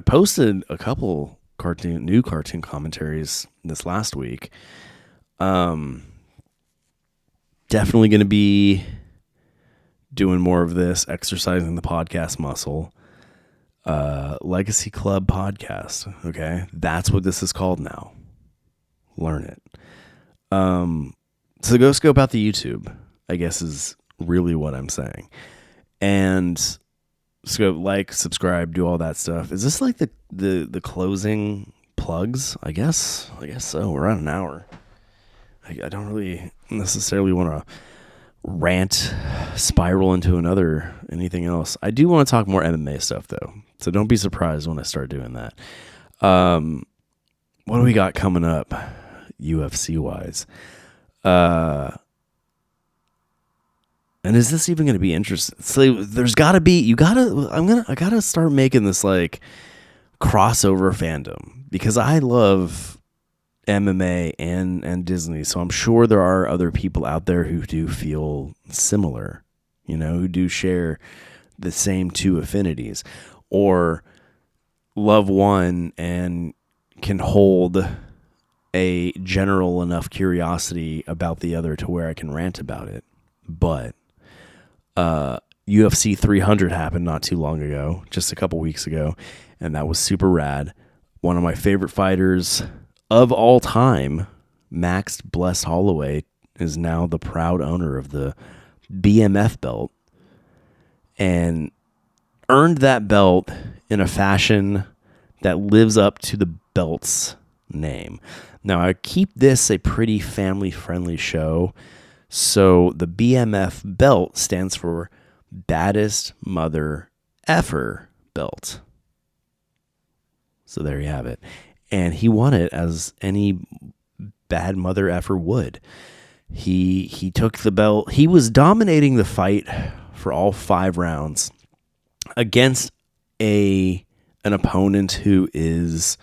posted a couple new cartoon commentaries this last week. Definitely going to be doing more of this, exercising the podcast muscle. Legacy Club podcast. Okay. That's what this is called now. Learn it. So go scope out the YouTube, I guess is really what I'm saying. And scope, like, subscribe, do all that stuff. Is this like the closing plugs? I guess so. We're at an hour. I don't really necessarily want to rant, spiral into anything else. I do want to talk more MMA stuff though, so don't be surprised when I start doing that. What do we got coming up UFC wise? And is this even going to be interesting? So there's got to be, I gotta start making this like crossover fandom, because I love MMA and Disney, so I'm sure there are other people out there who do feel similar, who do share the same two affinities, or love one and can hold a general enough curiosity about the other to where I can rant about it. But UFC 300 happened not too long ago, just a couple weeks ago, and that was super rad. One of my favorite fighters of all time, Max Bless Holloway, is now the proud owner of the BMF belt and earned that belt in a fashion that lives up to the belt's name. Now, I keep this a pretty family-friendly show, so the BMF belt stands for Baddest Mother Effer Belt. So there you have it. And he won it as any bad mother effer would. He took the belt. He was dominating the fight for all 5 rounds against an opponent who is,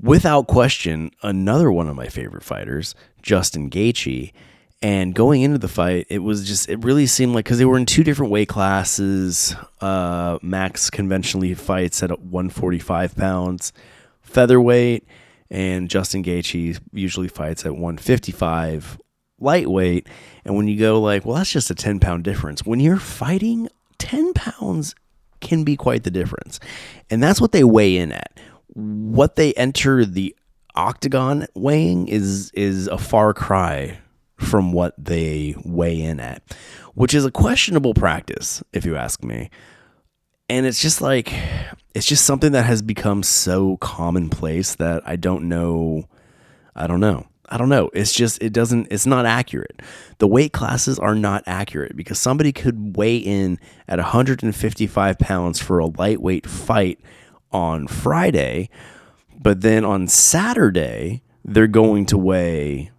without question, another one of my favorite fighters, Justin Gaethje. And going into the fight, it really seemed like, because they were in 2 different weight classes. Max conventionally fights at 145 pounds. Featherweight, and Justin Gaethje usually fights at 155 lightweight. And when you go like, well, that's just a 10-pound difference. When you're fighting, 10 pounds can be quite the difference. And that's what they weigh in at. What they enter the octagon weighing is a far cry from what they weigh in at, which is a questionable practice, if you ask me. And it's just something that has become so commonplace that I don't know. It's not accurate. The weight classes are not accurate, because somebody could weigh in at 155 pounds for a lightweight fight on Friday, but then on Saturday, they're going to weigh,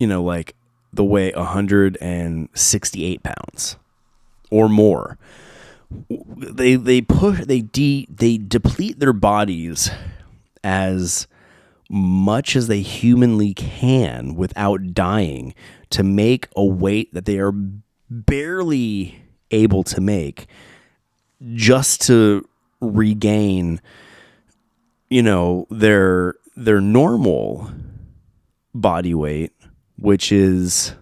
like the weight 168 pounds or more, they deplete their bodies as much as they humanly can without dying to make a weight that they are barely able to make, just to regain, their normal body weight, which is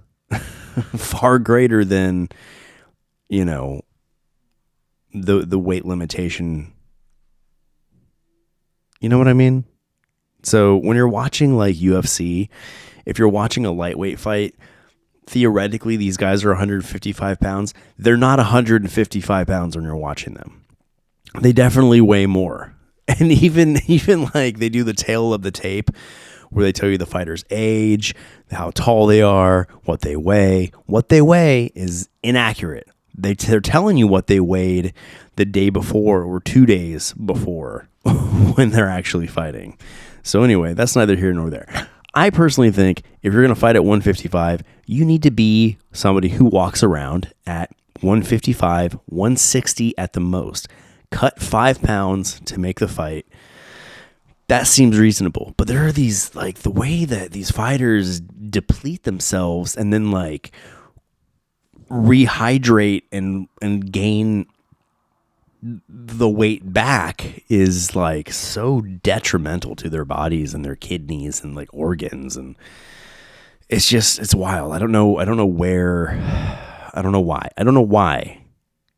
far greater than, the weight limitation. You know what I mean? So when you're watching like UFC, if you're watching a lightweight fight, theoretically these guys are 155 pounds. They're not 155 pounds when you're watching them. They definitely weigh more. And even like they do the tail of the tape where they tell you the fighter's age, how tall they are, what they weigh. What they weigh is inaccurate. They're telling you what they weighed the day before or 2 days before when they're actually fighting. So anyway, that's neither here nor there. I personally think if you're going to fight at 155, you need to be somebody who walks around at 155, 160 at the most. Cut 5 pounds to make the fight. That seems reasonable. But there are these, like, the way that these fighters deplete themselves and then, like, rehydrate and gain the weight back is, like, so detrimental to their bodies and their kidneys and, like, organs. And it's wild. I don't know why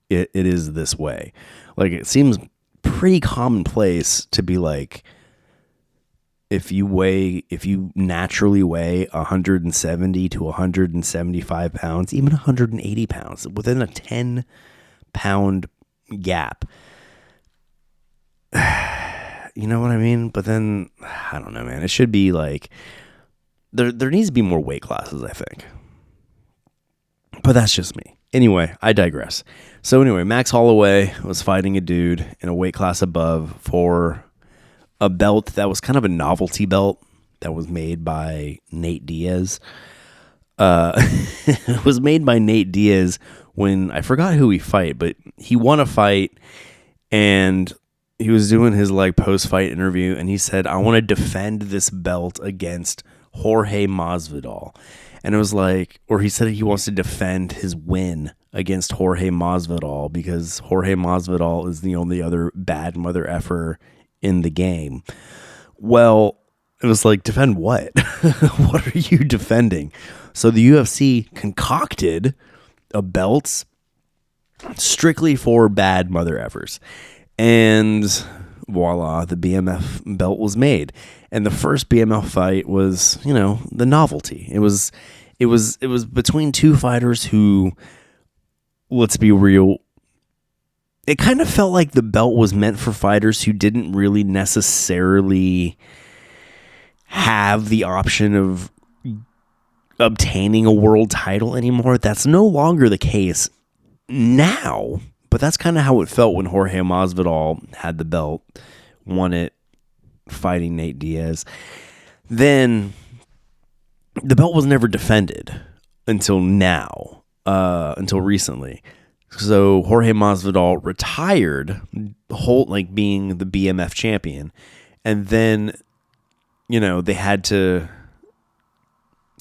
it is this way. Like, it seems pretty commonplace to be like, if you naturally weigh 170 to 175 pounds, even 180 pounds, within a 10 pound gap, you know what I mean? But then, I don't know, man. It should be like, there needs to be more weight classes, I think. But that's just me. Anyway, I digress. So anyway, Max Holloway was fighting a dude in a weight class above for a belt that was kind of a novelty belt that was made by Nate Diaz. It was made by Nate Diaz when, I forgot who he fight, but he won a fight and he was doing his like post-fight interview and he said, I want to defend this belt against Jorge Masvidal. And it was like, or he said he wants to defend his win against Jorge Masvidal because Jorge Masvidal is the only other bad mother effer in the game. Well, it was like, defend what? What are you defending? So the UFC concocted a belt strictly for bad mother effers. And voila, the BMF belt was made. And the first BMF fight was, the novelty. It was between two fighters who, let's be real, it kind of felt like the belt was meant for fighters who didn't really necessarily have the option of obtaining a world title anymore. That's no longer the case now, but that's kind of how it felt when Jorge Masvidal had the belt, won it, fighting Nate Diaz. Then the belt was never defended until now, until recently. So Jorge Masvidal retired, being the BMF champion, and then, they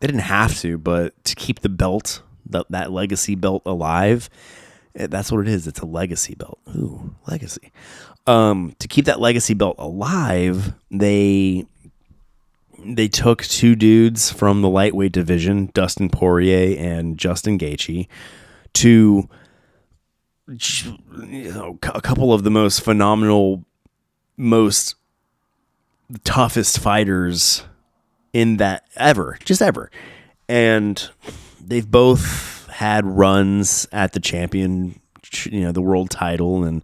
didn't have to, but to keep the belt, that legacy belt alive, that's what it is. It's a legacy belt. Ooh, legacy. To keep that legacy belt alive, they took two dudes from the lightweight division, Dustin Poirier and Justin Gaethje, to a couple of the most phenomenal, most toughest fighters in that ever. And they've both had runs at the champion, the world title, and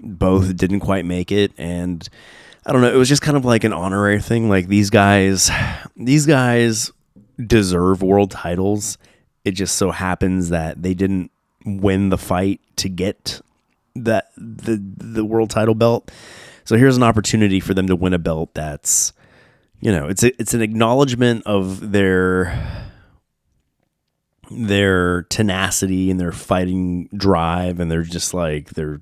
both didn't quite make it. And I don't know, it was just kind of like an honorary thing. Like, these guys deserve world titles. It just so happens that they didn't win the fight to get the world title belt. So here's an opportunity for them to win a belt that's, it's an acknowledgement of their their tenacity and their fighting drive, and they're just like they're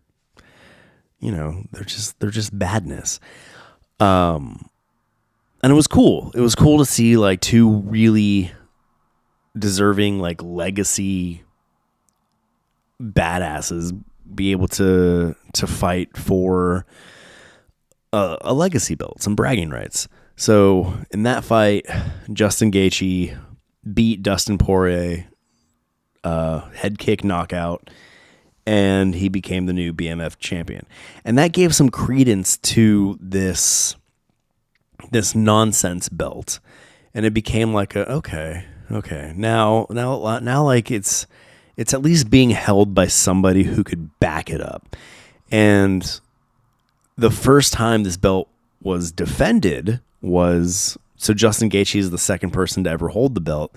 just badness. And it was cool. It was cool to see like two really deserving like legacy badasses be able to fight for a legacy belt, some bragging rights. So in that fight, Justin Gaethje beat Dustin Poirier, head kick knockout, and he became the new BMF champion. And that gave some credence to this nonsense belt, and it became like okay, now like it's at least being held by somebody who could back it up. And the first time this belt was defended was, so Justin Gaethje is the second person to ever hold the belt.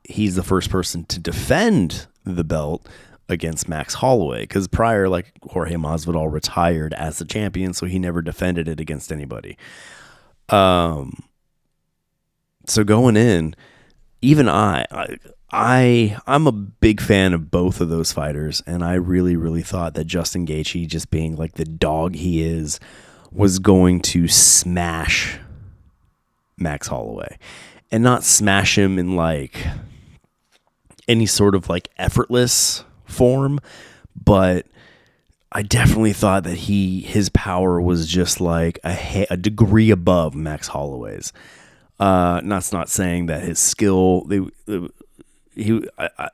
He's the first person to defend the belt against Max Holloway, because prior, like, Jorge Masvidal retired as the champion, so he never defended it against anybody. So going in, even I'm a big fan of both of those fighters, and I really, really thought that Justin Gaethje, just being like the dog he is, was going to smash Max Holloway, and not smash him in like any sort of like effortless form, but I definitely thought that his power was just like a degree above Max Holloway's. That's not saying that his skill,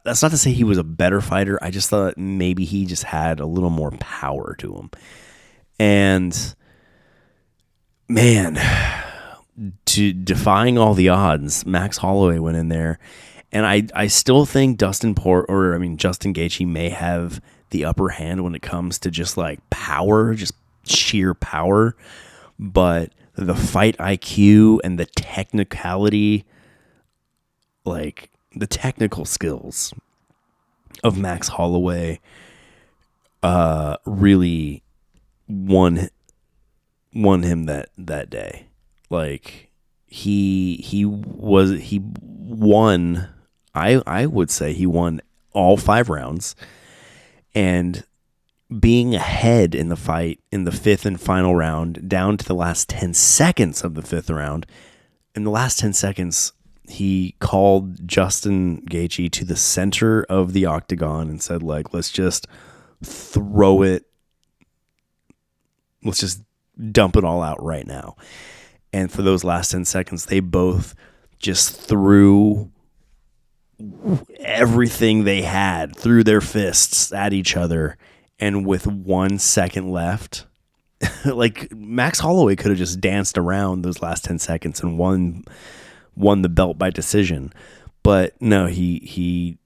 that's not to say he was a better fighter. I just thought maybe he just had a little more power to him. And man, defying all the odds, Max Holloway went in there, and I still think Justin Gaethje may have the upper hand when it comes to just like power, just sheer power, but the fight IQ and the technicality, like the technical skills of Max Holloway, really won him that day. Like he won. I would say he won all 5 rounds, and being ahead in the fight in the 5th and final round, down to the last 10 seconds of the 5th round. In the last 10 seconds, he called Justin Gaethje to the center of the octagon and said, like, let's just throw it. Let's just dump it all out right now. And for those last 10 seconds, they both just threw everything they had, threw their fists at each other. And with 1 second left, like, Max Holloway could have just danced around those last 10 seconds and won the belt by decision. But no, he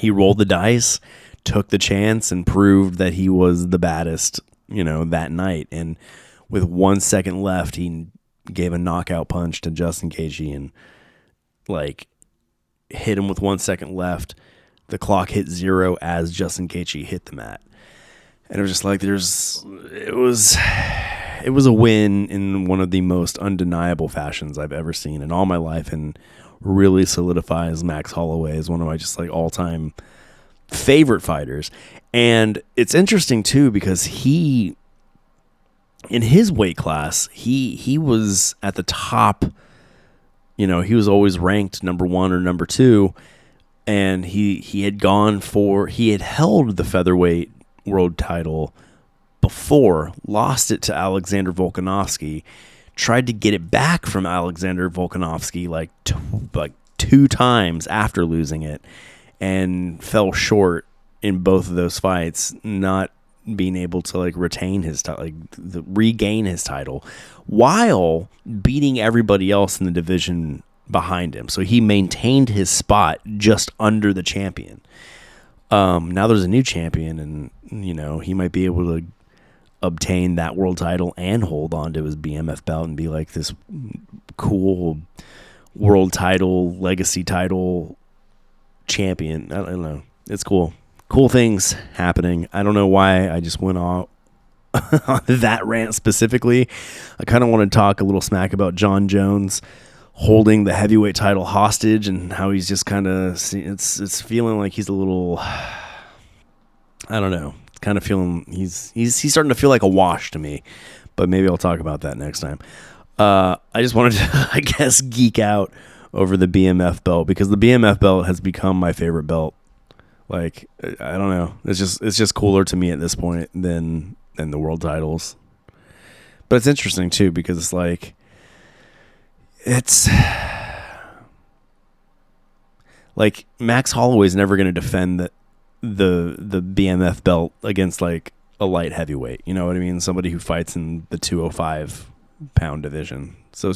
rolled the dice, took the chance, and proved that he was the baddest, that night. And with 1 second left, he gave a knockout punch to Justin Gaethje and like hit him with 1 second left. The clock hit 0 as Justin Gaethje hit the mat. And it was just like, it was a win in one of the most undeniable fashions I've ever seen in all my life, and really solidifies Max Holloway as one of my just like all-time favorite fighters. And it's interesting too, because he, in his weight class, he was at the top. He was always ranked number 1 or number 2. And he had held the featherweight world title before, lost it to Alexander Volkanovski, tried to get it back from Alexander Volkanovski like 2 times after losing it, and fell short in both of those fights, not being able to like retain his regain his title, while beating everybody else in the division behind him. So he maintained his spot just under the champion. Now there's a new champion, and he might be able to obtain that world title and hold on to his BMF belt and be like this cool world title, legacy title champion. I don't know. It's cool. Cool things happening. I don't know why I just went off on that rant specifically. I kind of want to talk a little smack about John Jones holding the heavyweight title hostage, and how he's just kind of, it's feeling like he's a little, I don't know, kind of feeling he's starting to feel like a wash to me, but maybe I'll talk about that next time. I just wanted to, I guess, geek out over the BMF belt, because the BMF belt has become my favorite belt. Like, I don't know, it's just cooler to me at this point than the world titles. But it's interesting too, because it's like, it's like Max Holloway's never going to defend the BMF belt against like a light heavyweight. You know what I mean? Somebody who fights in the 205 pound division. So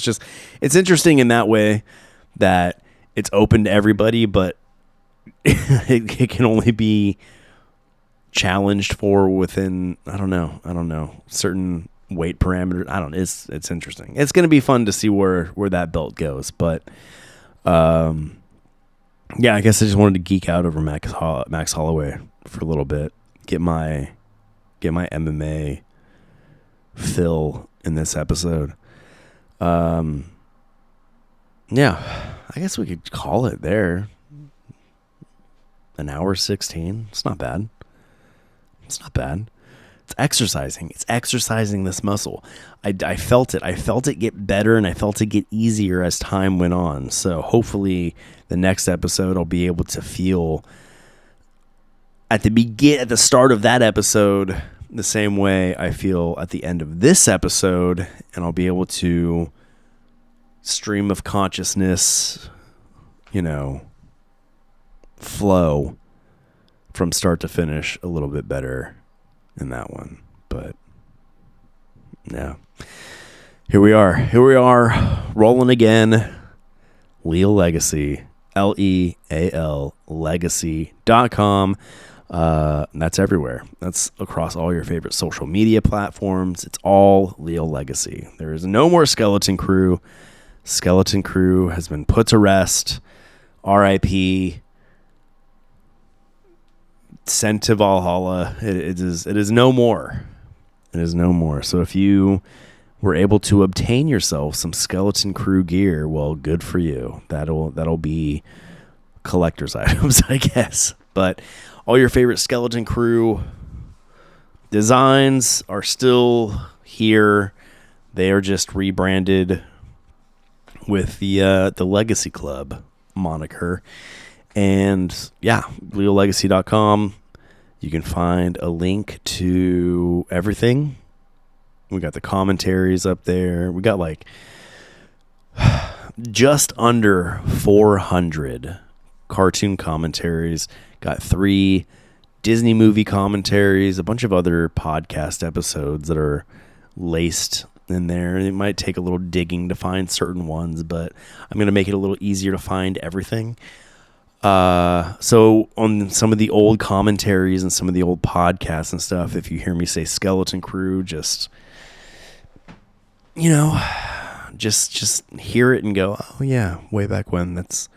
it's interesting in that way that it's open to everybody, but it can only be challenged for within, I don't know, certain weight parameters. I don't know. It's interesting. It's going to be fun to see where that belt goes, but yeah, I guess I just wanted to geek out over Max Holloway for a little bit. Get my MMA fill in this episode. Yeah, I guess we could call it there. An hour 16. It's not bad. It's exercising. It's exercising this muscle. I felt it. I felt it get better, and I felt it get easier as time went on. So hopefully the next episode I'll be able to feel at the start of that episode the same way I feel at the end of this episode, and I'll be able to stream of consciousness, flow from start to finish a little bit better in that one. But yeah, here we are rolling again. Leal Legacy, Leal legacy.com. That's everywhere. That's across all your favorite social media platforms. It's all Leal Legacy. There is no more Skeleton Crew. Skeleton Crew has been put to rest. R.I.P. Sent to Valhalla. It is no more. It is no more. So if you were able to obtain yourself some Skeleton Crew gear, well, good for you. That'll be collector's items, I guess. But all your favorite Skeleton Crew designs are still here. They are just rebranded with the Legacy Club moniker. And yeah, leallegacy.com. You can find a link to everything. We got the commentaries up there. We got like just under 400 cartoon commentaries. Got 3 Disney movie commentaries, a bunch of other podcast episodes that are laced in there. It might take a little digging to find certain ones, but I'm going to make it a little easier to find everything. So on some of the old commentaries and some of the old podcasts and stuff, if you hear me say Skeleton Crew, just hear it and go, oh yeah, way back when. That's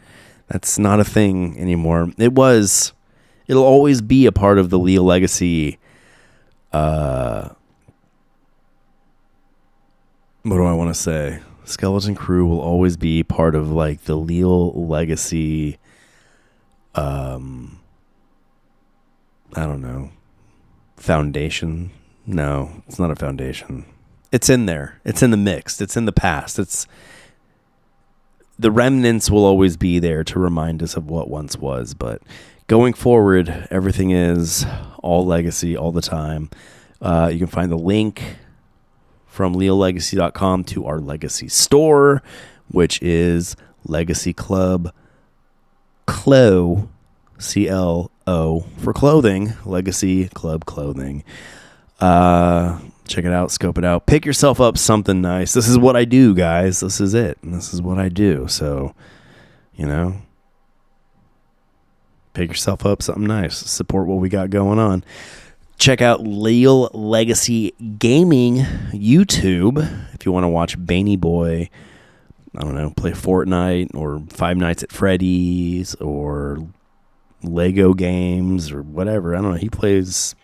not a thing anymore. It'll always be a part of the Leal Legacy. What do I want to say? Skeleton Crew will always be part of like the Leal Legacy. I don't know. Foundation? No, it's not a foundation. It's in there. It's in the mix. It's in the past. The remnants will always be there to remind us of what once was, but going forward, everything is all Legacy all the time. You can find the link from leallegacy.com to our Legacy store, which is Legacy Club Clo, CLO for clothing, Legacy Club Clothing. Check it out, scope it out, pick yourself up something nice. This is what I do, guys. This is it. And this is what I do. So, pick yourself up something nice. Support what we got going on. Check out Leal Legacy Gaming YouTube if you want to watch Baney Boy, I don't know, play Fortnite or Five Nights at Freddy's or Lego games or whatever. I don't know. He plays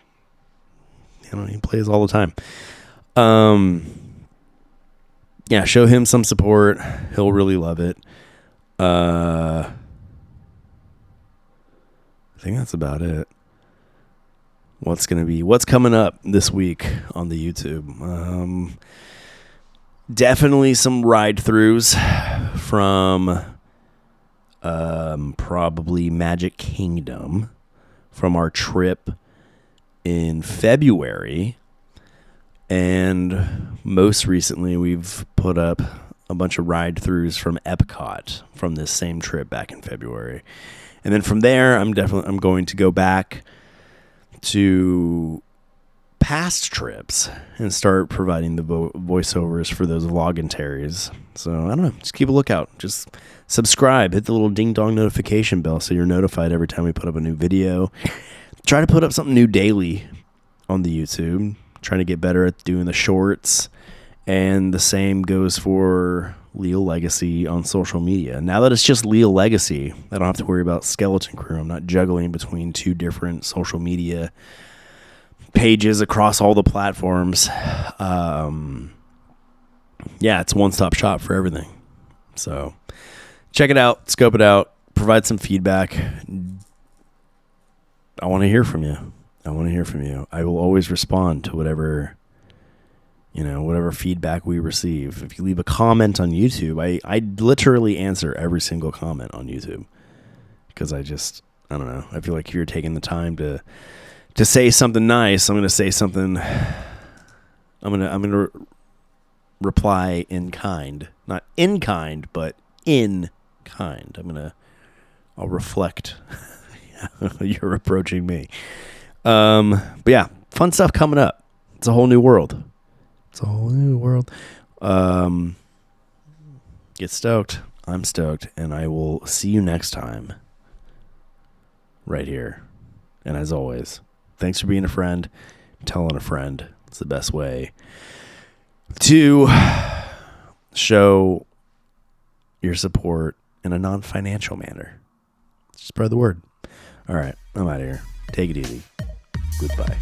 all the time. yeah, show him some support. He'll really love it. I think that's about it. What's coming up this week on the YouTube? Definitely some ride-throughs from probably Magic Kingdom from our trip in February. And most recently, we've put up a bunch of ride-throughs from Epcot from this same trip back in February. And then from there, I'm going to go back to past trips and start providing the voiceovers for those vlogentaries. So I don't know, just keep a lookout. Just subscribe, hit the little ding dong notification bell so you're notified every time we put up a new video. Try to put up something new daily on the YouTube. Trying to get better at doing the shorts, and the same goes for Leal Legacy on social media. Now that it's just Leal Legacy, I don't have to worry about Skeleton Crew. I'm not juggling between two different social media pages across all the platforms. Yeah, it's a one-stop shop for everything. So check it out, scope it out, provide some feedback. I want to hear from you. I will always respond to whatever feedback we receive. If you leave a comment on YouTube, I literally answer every single comment on YouTube, because I don't know. I feel like if you're taking the time to say something nice, I'm going to say something. I'm going to reply in kind, not in kind, but in kind. I'll reflect. You're approaching me. But yeah, fun stuff coming up. It's a whole new world. Get stoked. I'm stoked, and I will see you next time right here. And as always, thanks for being a friend. Telling a friend. It's the best way to show your support in a non-financial manner. Spread the word. All right, I'm out of here. Take it easy. Goodbye.